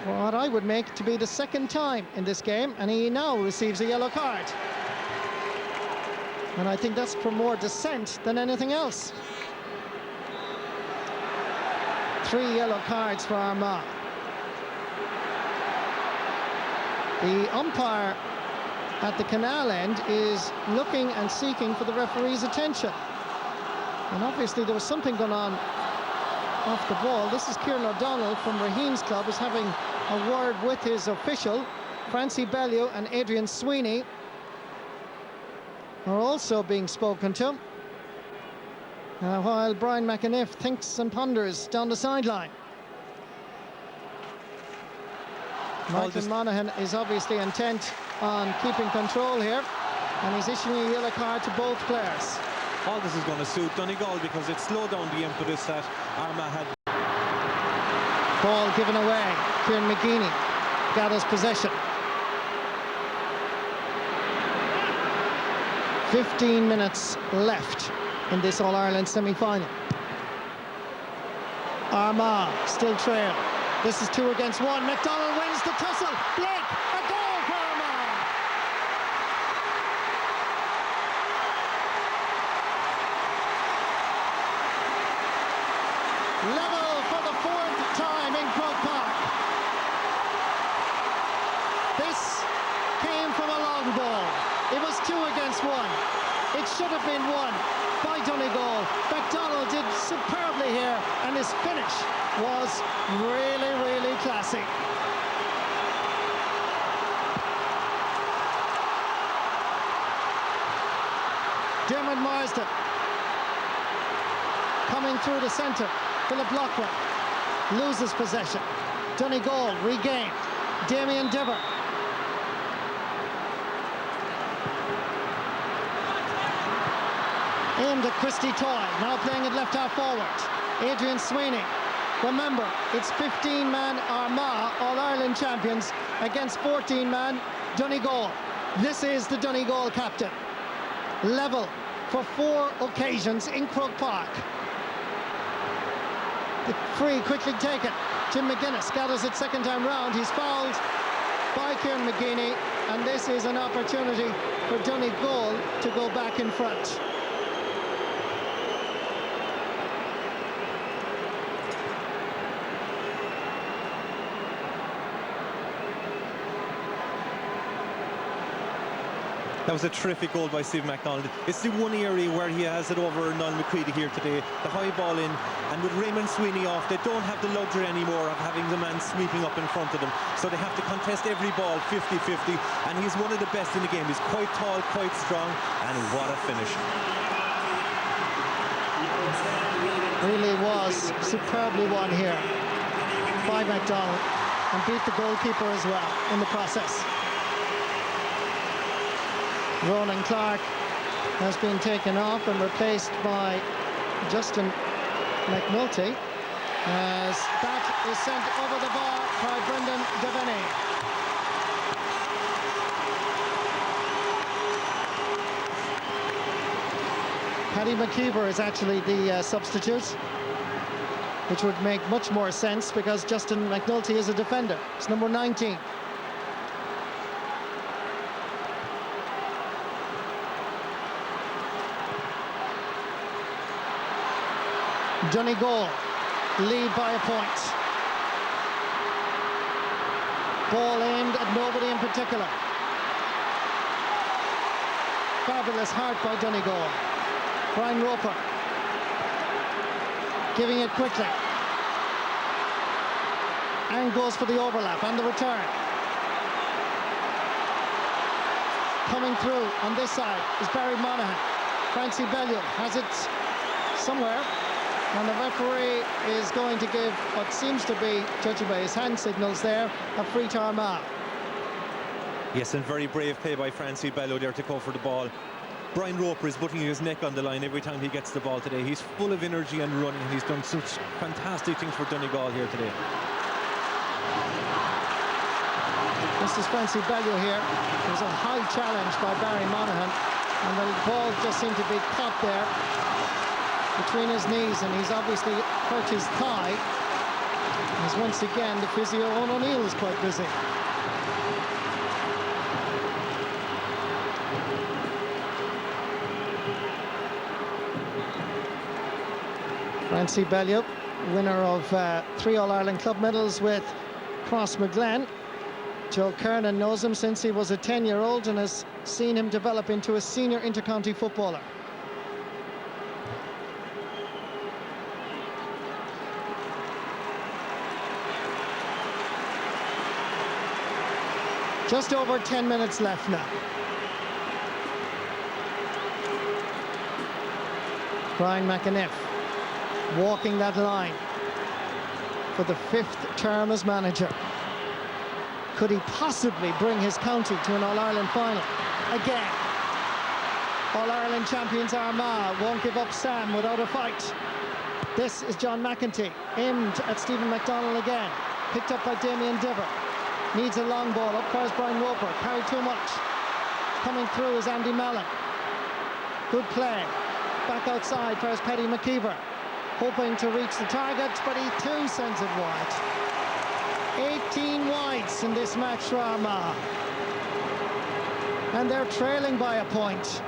for what I would make to be the 2nd time in this game, and he now receives a yellow card. And I think that's for more dissent than anything else. 3 yellow cards for Armagh. The umpire at the canal end is looking and seeking for the referee's attention. And obviously there was something going on off the ball. This is Kieran O'Donnell from Raheem's club, is having a word with his official. Francie Bellew and Adrian Sweeney are also being spoken to. While Brian McAniff thinks and ponders down the sideline. Michael Monaghan is obviously intent on keeping control here, and he's issuing a yellow card to both players. All this is going to suit Donegal because it slowed down the impetus that Armagh had. Ball given away. Kieran McGeaney gathers possession. 15 minutes left in this All-Ireland semi-final. Armagh still trail. This is 2 against 1. McDonald wins the tussle. Blake, a goal for Armagh. Level for the 4th time in Croke Park. This came from a long ball. It was 2 against 1. It should have been 1 by Donegal. McDonald did superbly here, and his finish was really, really classy. Dermot Marsden coming through the centre. Philip Loughlin loses possession. Donegal regain. Damien Dever. Aimed at Christy Toy, now playing it left half forward. Adrian Sweeney. Remember, it's 15-man Armagh, All-Ireland champions, against 14-man Donegal. This is the Donegal captain. Level for 4 occasions in Croke Park. The free quickly taken. Jim McGuinness gathers it second time round. He's fouled by Kieran McGeaney, and this is an opportunity for Donegal to go back in front. That was a terrific goal by Steve McDonald. It's the one area where he has it over Niall McCready here today. The high ball in, and with Raymond Sweeney off, they don't have the luxury anymore of having the man sweeping up in front of them. So they have to contest every ball 50-50, and he's one of the best in the game. He's quite tall, quite strong, and what a finish. Really was superbly won here by McDonald, and beat the goalkeeper as well in the process. Ronan Clark has been taken off and replaced by Justin McNulty, as that is sent over the bar by Brendan Devaney. Paddy McKeever is actually the substitute, which would make much more sense because Justin McNulty is a defender. It's number 19. Donegal lead by a point. Ball aimed at nobody in particular. Fabulous heart by Donegal. Brian Roper giving it quickly. And goes for the overlap and the return. Coming through on this side is Barry Monaghan. Francie Bellew has it somewhere. And the referee is going to give what seems to be, judging by his hand signals there, a free to Armagh. Yes, and very brave play by Francie Bellew there to go for the ball. Brian Roper is putting his neck on the line every time he gets the ball today. He's full of energy and running, and he's done such fantastic things for Donegal here today. This is Francie Bellew here. There's a high challenge by Barry Monaghan, and the ball just seemed to be caught there between his knees, and he's obviously hurt his thigh. As once again, the physio Owen O'Neill is quite busy. Francie Bellew, winner of 3 All-Ireland club medals with Crossmaglen. Joe Kernan knows him since he was a 10-year-old and has seen him develop into a senior intercounty footballer. Just over 10 minutes left now. Brian McAniff walking that line for the 5th term as manager. Could he possibly bring his county to an All-Ireland final again? All-Ireland champions Armagh won't give up Sam without a fight. This is John McEntee, aimed at Stephen McDonald again. Picked up by Damien Dever. Needs a long ball, up cries Brian Roper, carried too much. Coming through is Andy Mallon. Good play. Back outside for Paddy McKeever. Hoping to reach the target, but he too sends it wide. 18 wides in this match for Armagh. And they're trailing by a point.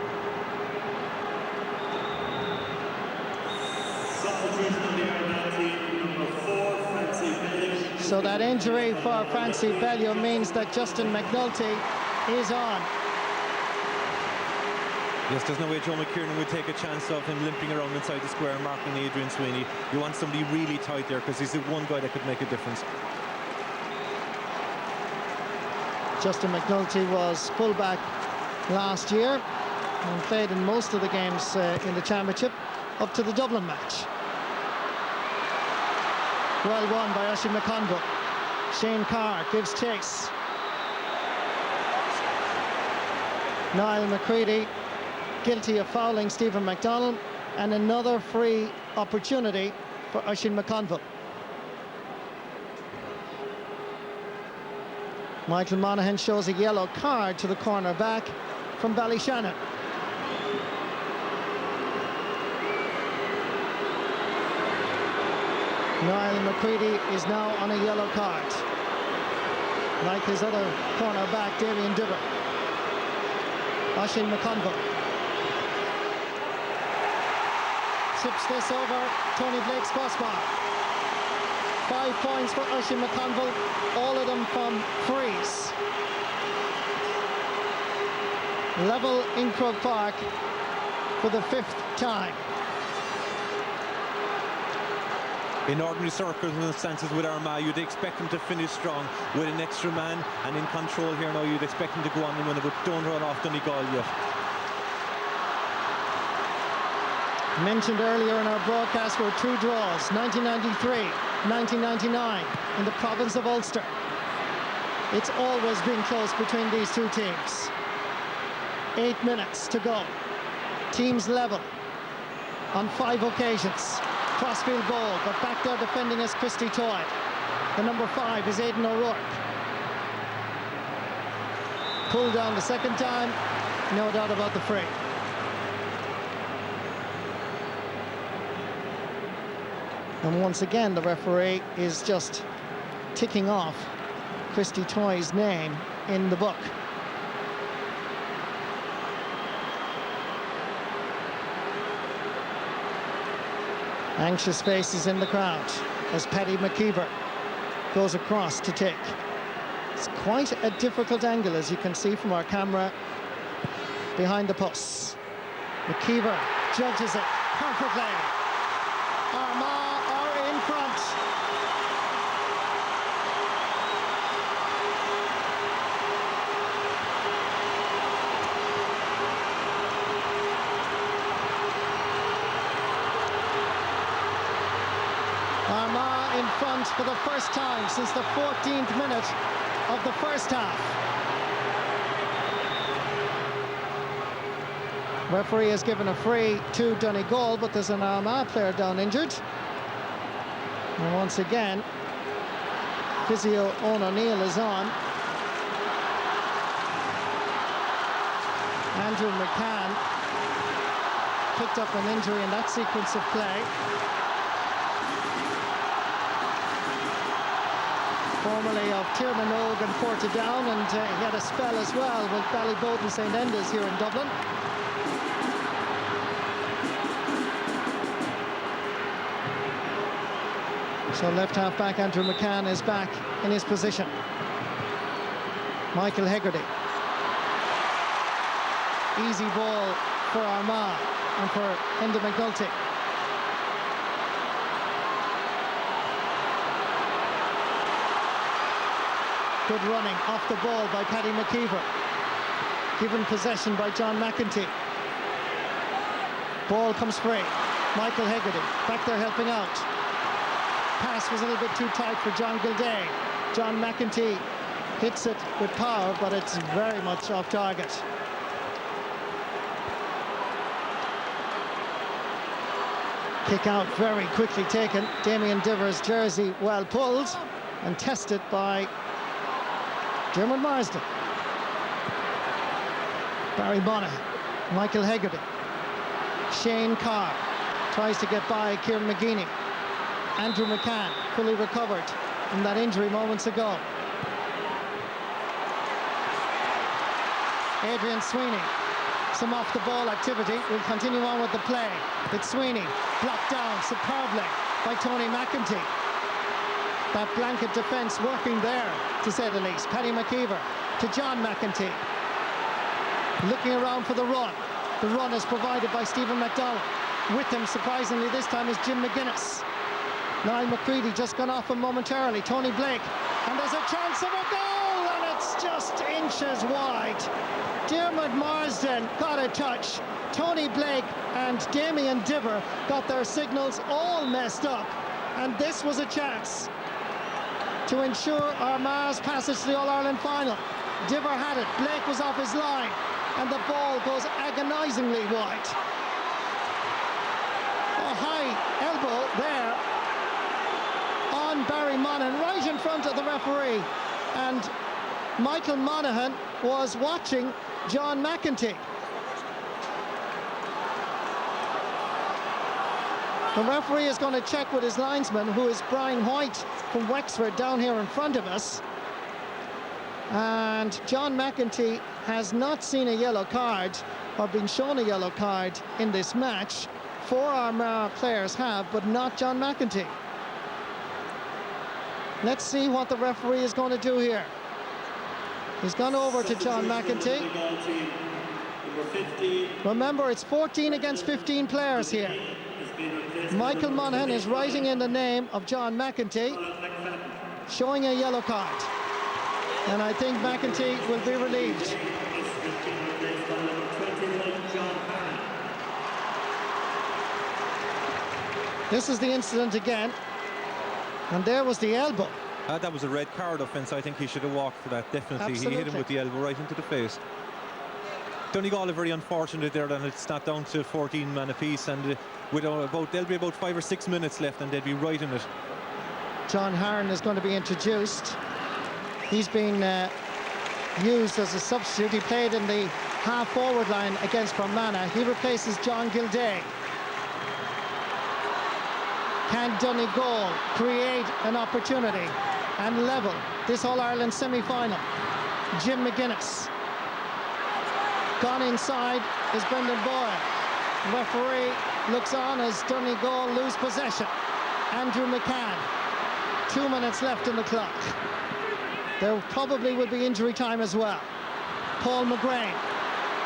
So that injury for Francie Bellew means that Justin McNulty is on. Yes, there's no way Joe McKiernan would take a chance of him limping around inside the square marking Adrian Sweeney. You want somebody really tight there because he's the one guy that could make a difference. Justin McNulty was fullback last year and played in most of the games in the championship up to the Dublin match. Well won by Oisin McConville. Shane Carr gives chase. Niall McCready guilty of fouling Stephen McDonnell, and another free opportunity for Oisin McConville. Michael Monaghan shows a yellow card to the corner back from Ballyshannon. Niall McCready is now on a yellow card, like his other corner back, Damien Diver. Oisin McConville tips this over Tony Blake's crossbar. 5 points for Oisin McConville, all of them from frees. Level in Croke Park for the 5th time. In ordinary circumstances with Armagh, you'd expect him to finish strong with an extra man and in control here now. You'd expect him to go on and win it, but don't run off Donegal yet. Mentioned earlier in our broadcast were 2 draws, 1993, 1999 in the province of Ulster. It's always been close between these two teams. 8 minutes to go. Teams level on 5 occasions. Crossfield goal, but back there defending is Christy Toy. The number 5 is Aidan O'Rourke. Pulled down the second time, no doubt about the free. And once again, the referee is just ticking off Christy Toy's name in the book. Anxious faces in the crowd as Paddy McKeever goes across to take. It's quite a difficult angle, as you can see from our camera behind the posts. McKeever judges it perfectly. Armagh are in front. Armagh in front for the first time since the 14th minute of the first half. Referee has given a free to Donegal, but there's an Armagh player down injured. And once again, physio Owen O'Neill is on. Andrew McCann picked up an injury in that sequence of play. Formerly of Tiernan and Portadown, and he had a spell as well with Ballyboden St Enda's here in Dublin. So left half back Andrew McCann is back in his position. Michael Hegarty. Easy ball for Armagh and for Enda McNulty. Good running off the ball by Paddy McKeever. Given possession by John McEntee. Ball comes free. Michael Hegarty back there helping out. Pass was a little bit too tight for John Gilday. John McEntee hits it with power, but it's very much off target. Kick out very quickly taken. Damien Diver's jersey well pulled and tested by Dermot Marsden. Barry Monaghan, Michael Hegarty. Shane Carr tries to get by Kieran McGeeney. Andrew McCann fully recovered from that injury moments ago. Adrian Sweeney, some off the ball activity. We'll continue on with the play. It's Sweeney, blocked down superbly by Tony McEntee. That blanket defence working there, to say the least. Paddy McKeever to John McEntee. Looking around for the run. The run is provided by Stephen McDonald. With him, surprisingly, this time is Jim McGuinness. Niall McCready just gone off him momentarily. Tony Blake, and there's a chance of a goal, and it's just inches wide. Diarmuid Marsden got a touch. Tony Blake and Damien Diver got their signals all messed up, and this was a chance to ensure Armagh's passage to the All-Ireland final. Diver had it, Blake was off his line, and the ball goes agonisingly wide. A high elbow there on Barry Monaghan, right in front of the referee, and Michael Monaghan was watching John McEntee. The referee is going to check with his linesman, who is Brian White from Wexford, down here in front of us. And John McEntee has not seen a yellow card or been shown a yellow card in this match. 4 Armagh players have, but not John McEntee. Let's see what the referee is going to do here. He's gone over to John McEntee. Remember, it's 14 against 15 players here. Michael Monaghan is writing in the name of John McEntee, showing a yellow card. And I think McEntee will be relieved. This is the incident again. And there was the elbow. That was a red card offence. I think he should have walked for that, definitely. Absolutely. He hit him with the elbow right into the face. Donegal are very unfortunate there that it's not down to 14 men apiece, and there'll be about 5 or 6 minutes left and they'll be right in it. John Harron is going to be introduced. He's been used as a substitute. He played in the half-forward line against Fermanagh. He replaces John Gilday. Can Donegal create an opportunity and level this All-Ireland semi-final? Jim McGuinness. Gone inside is Brendan Boyle. Referee looks on as Donegal lose possession. Andrew McCann. 2 minutes left in the clock. There probably will be injury time as well. Paul McGrain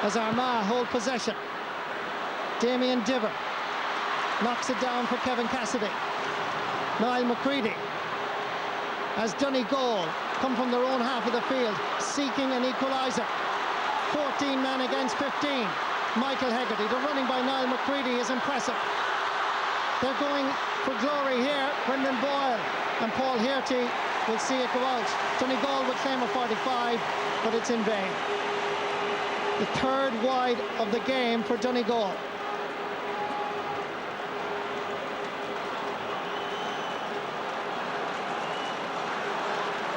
as Armagh hold possession. Damien Diver knocks it down for Kevin Cassidy. Niall McCready as Donegal come from their own half of the field, seeking an equaliser. 14 men against 15. Michael Hegarty. The running by Niall McCready is impressive. They're going for glory here. Brendan Boyle and Paul Hearty will see it go out. Donegal will claim a 45, but it's in vain. The third wide of the game for Donegal.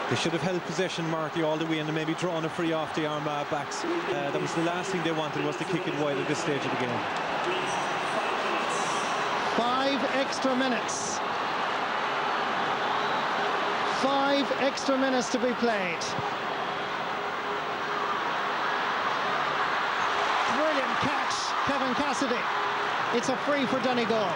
They should have held possession, Marty, all the way and maybe drawn a free off the Armagh backs. That was the last thing they wanted, was to kick it wide at this stage of the game. 5 extra minutes. 5 extra minutes to be played. Brilliant catch, Kevin Cassidy. It's a free for Donegal.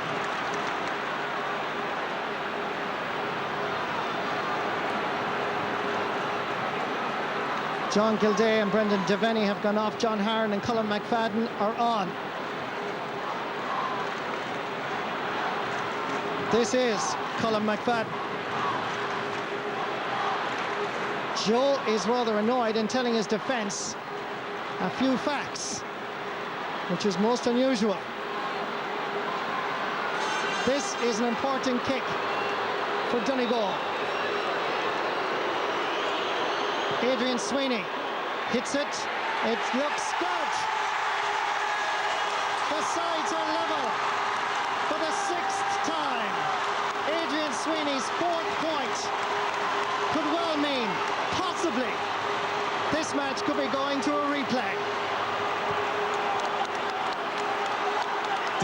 John Gilday and Brendan Devaney have gone off. John Harron and Colin McFadden are on. This is Colin McFadden. Joe is rather annoyed in telling his defence a few facts, which is most unusual. This is an important kick for Donegal. Adrian Sweeney hits it. It looks good. The sides are level for the 6th time. Adrian Sweeney's 4th point could well mean, possibly, this match could be going to a replay.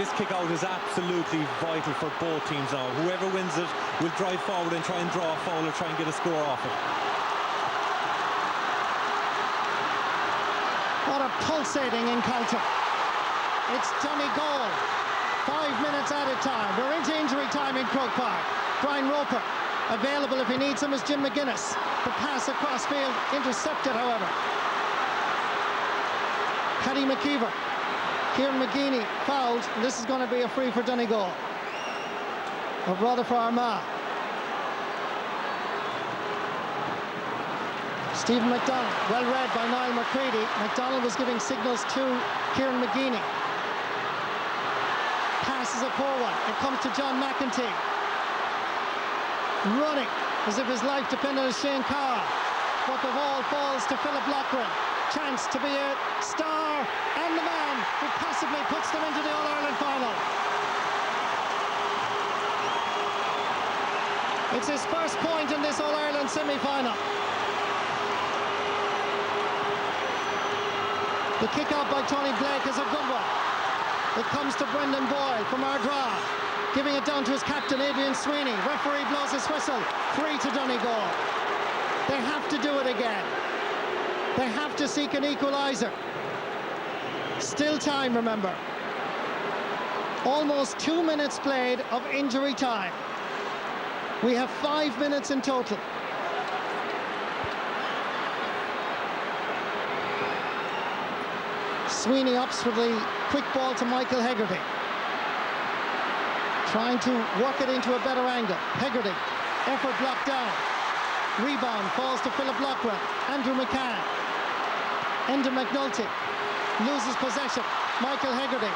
This kick out is absolutely vital for both teams now. Whoever wins it will drive forward and try and draw a foul or try and get a score off it. What a pulsating encounter. It's Donegal. 5 minutes added time. We're into injury time in Croke Park. Brian Roper, available if he needs him, is Jim McGuinness. The pass across field, intercepted, however. Paddy McKeever. Kieran McGeeney fouled, and this is going to be a free for Donegal. Or rather for Armagh. Stephen McDonald, well read by Niall McCready. McDonald was giving signals to Kieran McGeeney. Pass is a poor one. It comes to John McEntee. Running as if his life depended on Shane Carr. But the ball falls to Philip Loughran. Chance to be a star and the man who possibly puts them into the All-Ireland final. It's his first point in this All-Ireland semi-final. The kick out by Tony Blake is a good one. It comes to Brendan Boyle from Armagh, giving it down to his captain, Adrian Sweeney. Referee blows his whistle. Free to Donegal. They have to do it again. They have to seek an equaliser. Still time, remember. Almost 2 minutes played of injury time. We have 5 minutes in total. Sweeney ups for the quick ball to Michael Hegarty. Trying to work it into a better angle. Hegarty, effort blocked down. Rebound falls to Philip Loughran. Andrew McCann. Enda McNulty loses possession. Michael Hegarty.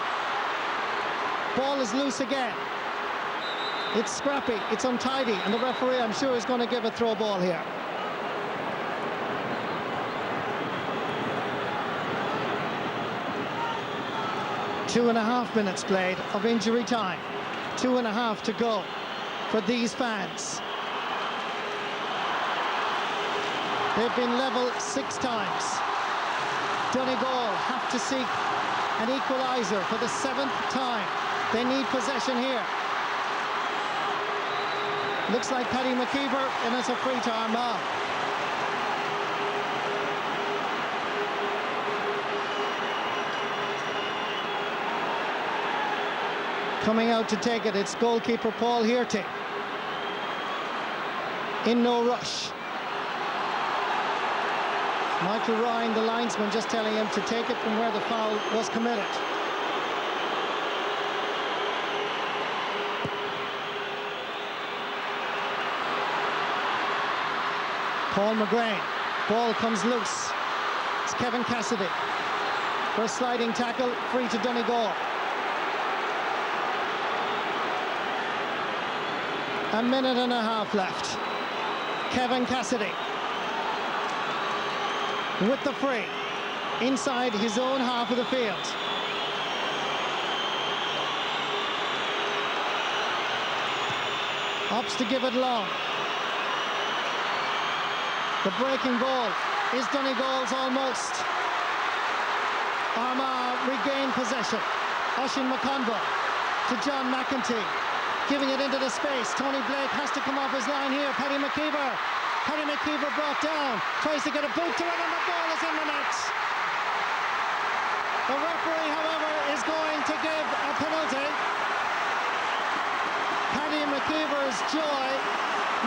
Ball is loose again. It's scrappy, it's untidy, and the referee, I'm sure, is going to give a throw ball here. Two and a half minutes played of injury time. 2.5 to go for these fans. They've been level 6 times. Donegal have to seek an equaliser for the 7th time. They need possession here. Looks like Paddy McKeever, and it's a free to Armagh. Coming out to take it, it's goalkeeper Paul Hearty. In no rush. Michael Ryan, the linesman, just telling him to take it from where the foul was committed. Paul McGrain. Ball comes loose. It's Kevin Cassidy. For a sliding tackle, free to Donegal. A minute and a half left. Kevin Cassidy with the free inside his own half of the field. Opts to give it long. The breaking ball is Donegal's almost. Armagh regain possession. Oisin McConville to John McEntee. Giving it into the space. Tony Blake has to come off his line here. Paddy McKeever. Paddy McKeever brought down. Tries to get a boot to it, and the ball is in the net. The referee, however, is going to give a penalty. Paddy McKeever's joy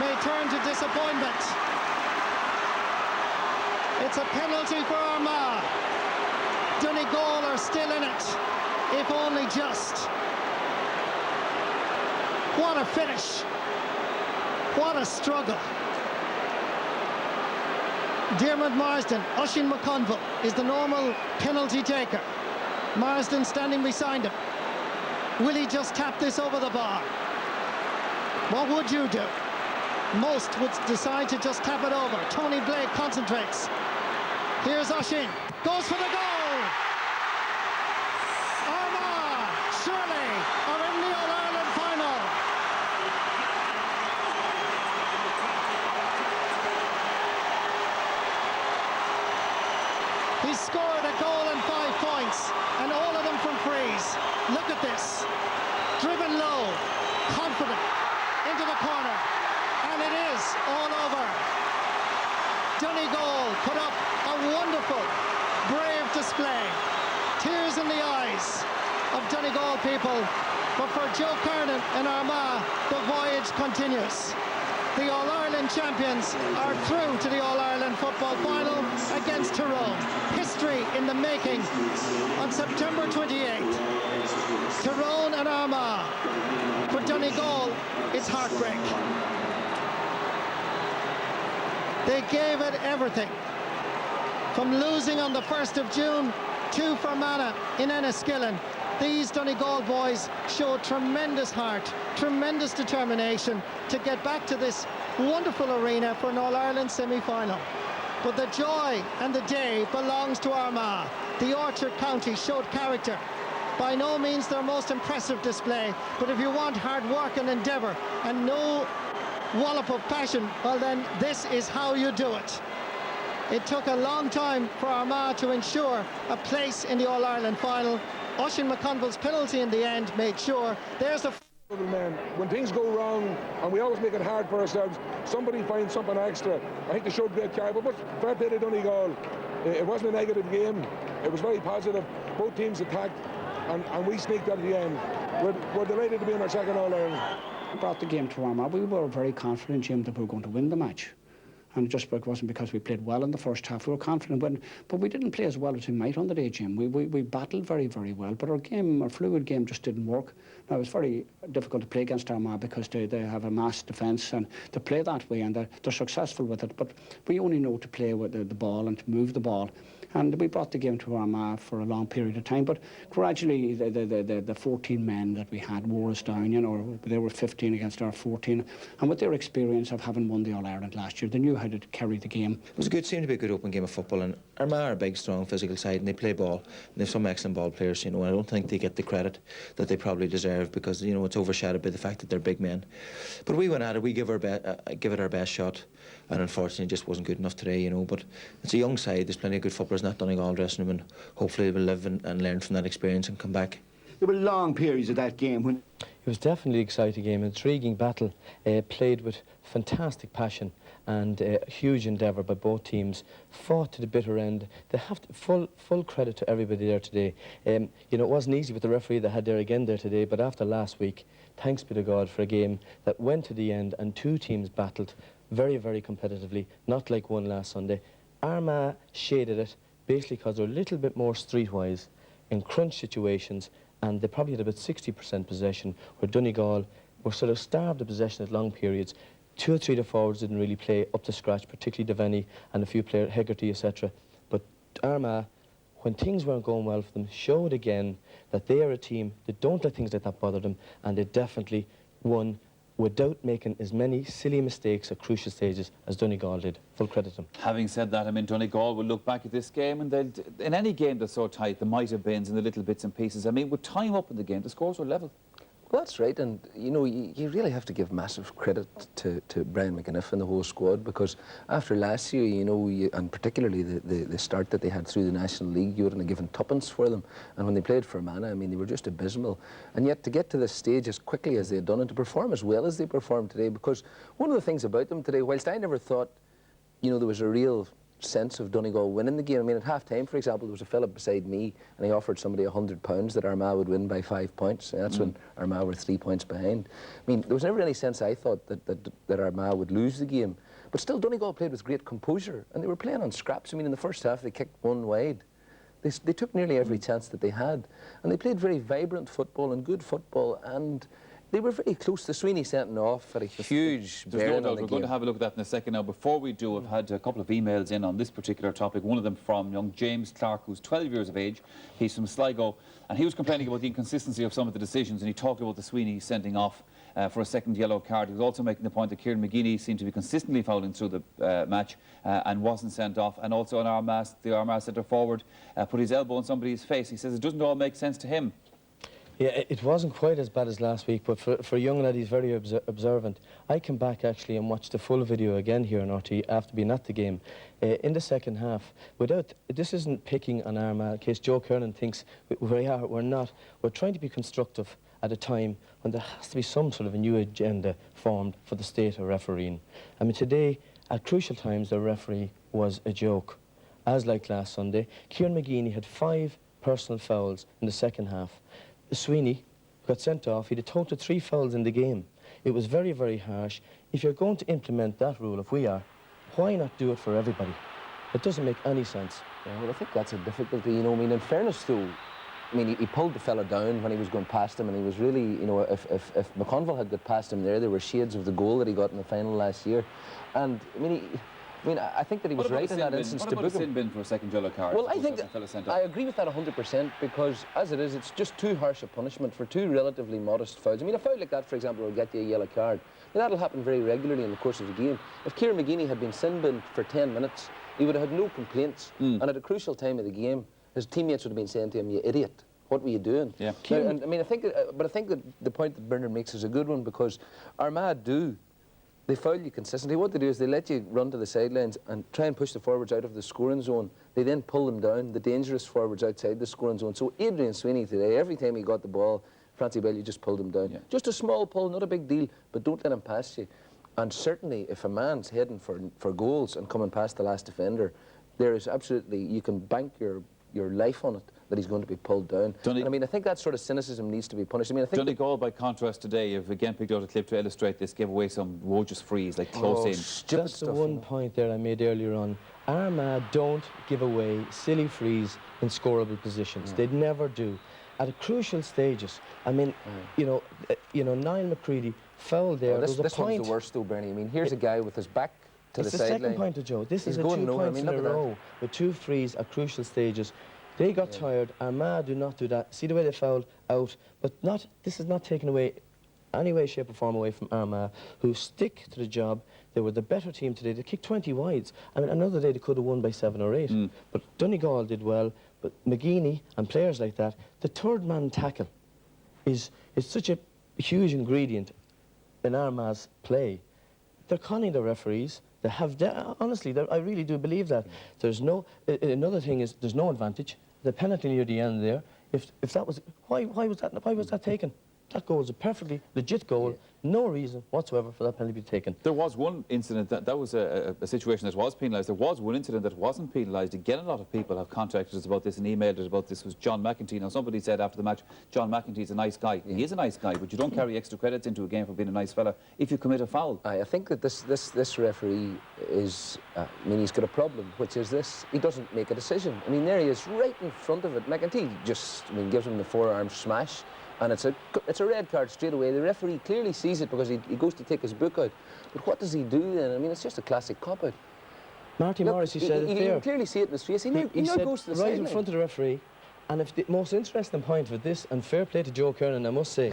may turn to disappointment. It's a penalty for Armagh. Donegal are still in it, if only just. What a finish. What a struggle. Diarmuid Marsden, Oisin McConville is the normal penalty taker. Marsden standing beside him. Will he just tap this over the bar? What would you do? Most would decide to just tap it over. Tony Blake concentrates. Here's Oisin. Goes for the goal! Armagh, surely, are in the All-Ireland final. He scored a goal and 5 points, and all of them from frees. Look at this. Driven low, confident, into the corner. And it is all over. Donegal put up a wonderful, brave display. Tears in the eyes of Donegal people. But for Joe Kernan and Armagh, the voyage continues. The All-Ireland champions are through to the All-Ireland football final against Tyrone. History in the making on September 28th. Tyrone and Armagh. For Donegal, it's heartbreak. They gave it everything. From losing on the 1st of June to Fermanagh in Enniskillen, these Donegal boys showed tremendous heart, tremendous determination to get back to this wonderful arena for an All-Ireland semi-final. But the joy and the day belongs to Armagh. The Orchard County showed character. By no means their most impressive display, but if you want hard work and endeavour and no wallop of passion, well then this is how you do it. It took a long time for Armagh to ensure a place in the All-Ireland final. Oisin McConville's penalty in the end made sure. There's the... When things go wrong, and we always make it hard for ourselves, somebody finds something extra. I think they showed great character, but fair play to Donegal. It wasn't a negative game. It was very positive. Both teams attacked, and we sneaked at the end. We're delighted to be in our second All-Ireland. We brought the game to Armagh. We were very confident, Jim, that we were going to win the match. And it just wasn't because we played well in the first half. We were confident, but we didn't play as well as we might on the day, Jim. We battled very, very well, but our fluid game just didn't work. Now, it was very difficult to play against Armagh because they have a mass defence and to play that way, and they're successful with it. But we only know to play with the ball and to move the ball. And we brought the game to Armagh for a long period of time, but gradually the 14 men that we had wore us down, you know. They were 15 against our 14, and with their experience of having won the All-Ireland last year, they knew how to carry the game. It was a good, seemed to be a good open game of football, and Armagh are a big, strong, physical side, and they play ball, and they have some excellent ball players, you know, and I don't think they get the credit that they probably deserve because, you know, it's overshadowed by the fact that they're big men. But we went at it, we give it our best shot, and unfortunately it just wasn't good enough today, you know, but it's a young side, there's plenty of good footballers not Donegal dressing room, and hopefully they'll live and learn from that experience and come back. There were long periods of that game when... It was definitely an exciting game, an intriguing battle, played with fantastic passion and huge endeavour by both teams, fought to the bitter end. They have full credit to everybody there today. You know, it wasn't easy with the referee they had there again there today, but after last week, thanks be to God for a game that went to the end and two teams battled very, very competitively, not like one last Sunday. Armagh shaded it basically because they're a little bit more streetwise in crunch situations, and they probably had about 60% possession, where Donegal were sort of starved of possession at long periods. Two or three of the forwards didn't really play up to scratch, particularly Devaney and a few players, Hegarty, etc. But Armagh, when things weren't going well for them, showed again that they are a team that don't let things like that bother them, and they definitely won without making as many silly mistakes at crucial stages as Donegal did. Full credit to them. Having said that, I mean, Donegal will look back at this game, and in any game that's so tight, there might have beens and the little bits and pieces. I mean, with time up in the game, the scores were level. Well, that's right, and you know, you really have to give massive credit to Brian McAniff and the whole squad, because after last year, you know, and particularly the start that they had through the National League, you wouldn't have given tuppence for them, and when they played for Fermanagh, I mean, they were just abysmal, and yet to get to this stage as quickly as they had done and to perform as well as they performed today, because one of the things about them today, whilst I never thought, you know, there was a real sense of Donegal winning the game. I mean, at half-time, for example, there was a fella beside me and he offered somebody £100 that Armagh would win by 5 points. And that's when Armagh were 3 points behind. I mean, there was never any sense, I thought, that Armagh would lose the game. But still, Donegal played with great composure, and they were playing on scraps. I mean, in the first half, they kicked one wide. They took nearly every chance that they had, and they played very vibrant football and good football, and they were very close. The Sweeney sent off had a huge bearing on the game. We're going to have a look at that in a second. Now, before we do, I've had a couple of emails in on this particular topic. One of them from young James Clark, who's 12 years of age. He's from Sligo, and he was complaining about the inconsistency of some of the decisions, and he talked about the Sweeney sending off for a second yellow card. He was also making the point that Kieran McGeady seemed to be consistently fouling through the match and wasn't sent off. And also on the Armagh centre forward put his elbow on somebody's face. He says it doesn't all make sense to him. Yeah, it wasn't quite as bad as last week, but for a young lad, he's very observant. I came back actually and watched the full video again here on RT after being at the game. In the second half, this isn't picking on Armagh, in case Joe Kernan thinks we're not. We're trying to be constructive at a time when there has to be some sort of a new agenda formed for the state of refereeing. I mean, today, at crucial times, the referee was a joke. As like last Sunday, Kieran McGeaney had 5 personal fouls in the second half. Sweeney got sent off. He had a total of 3 fouls in the game. It was very, very harsh. If you're going to implement that rule, if we are, why not do it for everybody? It doesn't make any sense. Yeah, well, I think that's a difficulty, you know. I mean, in fairness, though, I mean, he pulled the fella down when he was going past him, and he was really, you know, if McConville had got past him there were shades of the goal that he got in the final last year. And, I think that he was right in that instance to book him. What about a sin bin for a second yellow card? Well, I think I agree with that 100%, because as it is, it's just too harsh a punishment for 2 relatively modest fouls. I mean, a foul like that, for example, will get you a yellow card. And that'll happen very regularly in the course of the game. If Kieran McGeaney had been sin binned for 10 minutes, he would have had no complaints. And at a crucial time of the game, his teammates would have been saying to him, "You idiot, what were you doing?" Yeah. Now, and, I mean, I think that the point that Bernard makes is a good one, because Armagh they foul you consistently. What they do is they let you run to the sidelines and try and push the forwards out of the scoring zone. They then pull them down, the dangerous forwards outside the scoring zone. So Adrian Sweeney today, every time he got the ball, Francie Bell, you just pulled him down. Yeah. Just a small pull, not a big deal, but don't let him pass you. And certainly, if a man's heading for goals and coming past the last defender, there is absolutely, you can bank your life on it that he's going to be pulled down. And I mean, I think that sort of cynicism needs to be punished. I mean, I think Donegal, by contrast today, have again picked out a clip to illustrate this, gave away some woeful frees, like close in. That's the one point there I made earlier on. Armagh don't give away silly frees in scoreable positions. They'd never do. At crucial stages, I mean, you know, Niall McCready fouled there. This one's the worst, though, Bernie. I mean, here's a guy with his back to the sideline. It's the second point of Joe. This is a 2 points in a row with 2 frees at crucial stages. They got tired. Armagh do not do that. See the way they fouled out, but this is not taken away any way, shape or form away from Armagh, who stick to the job. They were the better team today. They kicked 20 wides. I mean, another day they could have won by 7 or 8. But Donegal did well. But McGeaney and players like that, the third man tackle is such a huge ingredient in Armagh's play. They're conning the referees. They have, honestly, I really do believe that. There's no, another thing is there's no advantage. The penalty near the end there, if that was, why was that taken? That goal was a perfectly legit goal. No reason whatsoever for that penalty to be taken. There was one incident that was a situation that was penalised. There was one incident that wasn't penalised. Again, a lot of people have contacted us about this and emailed us about this. Was John McEntee. Now, somebody said after the match, John McEntee's a nice guy. He is a nice guy, but you don't carry extra credits into a game for being a nice fella if you commit a foul. I think that this referee is, I mean, he's got a problem, which is this: he doesn't make a decision. I mean, there he is, right in front of it. McEntee just, I mean, gives him the forearm smash. And it's a red card straight away. The referee clearly sees it because he goes to take his book out. But what does he do then? I mean, it's just a classic cop-out. Marty Morrissey said it there. You can clearly see it in his face. He now goes to the right sideline. in front of the referee. And if the most interesting point with this, and fair play to Joe Kernan, I must say,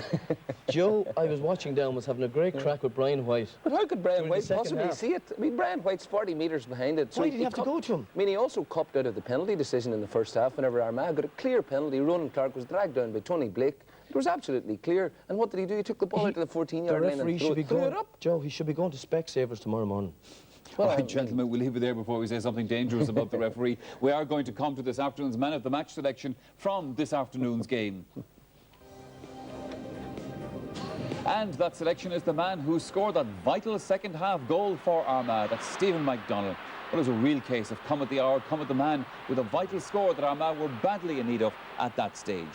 Joe, I was watching down, was having a great crack with Brian White. But how could Brian White possibly see it? I mean, Brian White's 40 metres behind it. So why did he have to go to him? I mean, he also copped out of the penalty decision in the first half whenever Armagh got a clear penalty. Ronan Clark was dragged down by Tony Blake. It was absolutely clear. And what did he do? He took the ball out of the 14-yard line and threw it up. Joe, he should be going to Specsavers tomorrow morning. Well, all right, gentlemen, we'll leave it there before we say something dangerous about the referee. We are going to come to this afternoon's man of the match selection from this afternoon's game. And that selection is the man who scored that vital second-half goal for Armagh. That's Stephen McDonnell. It was a real case of come at the hour, come at the man with a vital score that Armagh were badly in need of at that stage.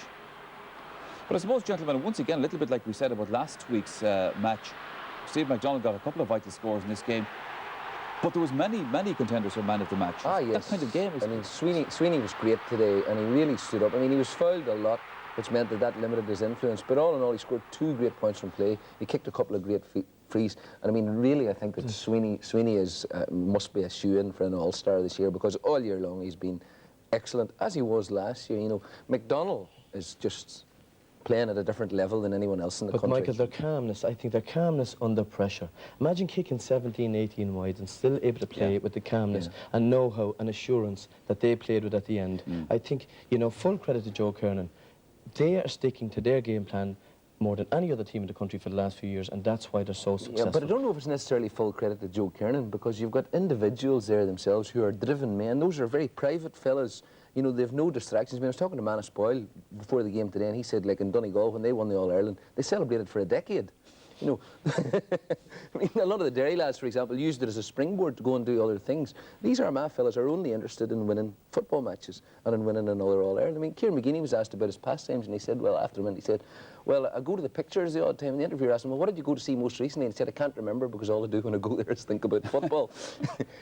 But I suppose, gentlemen, once again, a little bit like we said about last week's match, Stephen McDonnell got a couple of vital scores in this game. But there was many contenders for man of the match. Ah, yes. That kind of game. I mean, Sweeney was great today, and he really stood up. I mean, he was fouled a lot, which meant that limited his influence. But all in all, he scored 2 great points from play. He kicked a couple of great frees. And I mean, really, I think that Sweeney is must be a shoe-in for an all-star this year, because all year long he's been excellent, as he was last year. You know, McDonnell is just playing at a different level than anyone else in the country. But Michael, their calmness, I think their calmness under pressure. Imagine kicking 17, 18 wide and still able to play with the calmness and know-how and assurance that they played with at the end. I think, you know, full credit to Joe Kernan. they are sticking to their game plan more than any other team in the country for the last few years, and that's why they're so successful. Yeah, but I don't know if it's necessarily full credit to Joe Kiernan, because you've got individuals there themselves who are driven men. Those are very private fellas. You know, they've no distractions. I mean, I was talking to Manus Boyle before the game today, and he said, like in Donegal, when they won the All-Ireland, they celebrated for a decade. You know, I mean, a lot of the Derry lads, for example, used it as a springboard to go and do other things. These Armagh fellas are only interested in winning football matches and in winning another All-Ireland. I mean, Kieran McGeeney was asked about his pastimes, and he said, well, after a minute, he said, well, I go to the pictures the odd time. And the interviewer asked him, well, what did you go to see most recently? And he said, I can't remember, because all I do when I go there is think about football.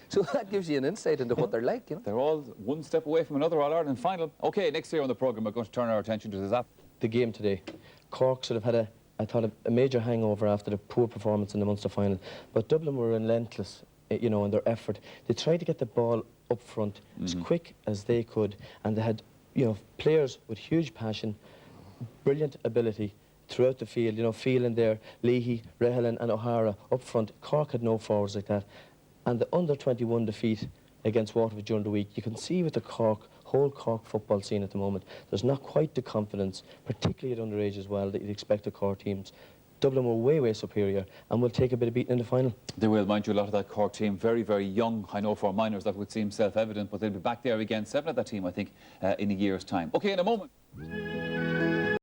So that gives you an insight into what they're like, you know. They're all one step away from another All-Ireland final. OK, next year on the programme, we're going to turn our attention to the game today. Cork sort of had a major hangover after the poor performance in the Munster final, but Dublin were relentless, you know, in their effort. They tried to get the ball up front as quick as they could, and they had, you know, players with huge passion, brilliant ability throughout the field, you know, feeling there, Leahy, Rehelan and O'Hara up front. Cork had no forwards like that. And the under-21 defeat against Waterford during the week, you can see with the whole Cork football scene at the moment, there's not quite the confidence, particularly at underage as well, that you'd expect the Cork teams. Dublin were way, way superior and will take a bit of beating in the final. They will, mind you, a lot of that Cork team, very, very young. I know for minors that would seem self-evident, but they'll be back there again, 7 of that team, I think, in a year's time. OK, in a moment.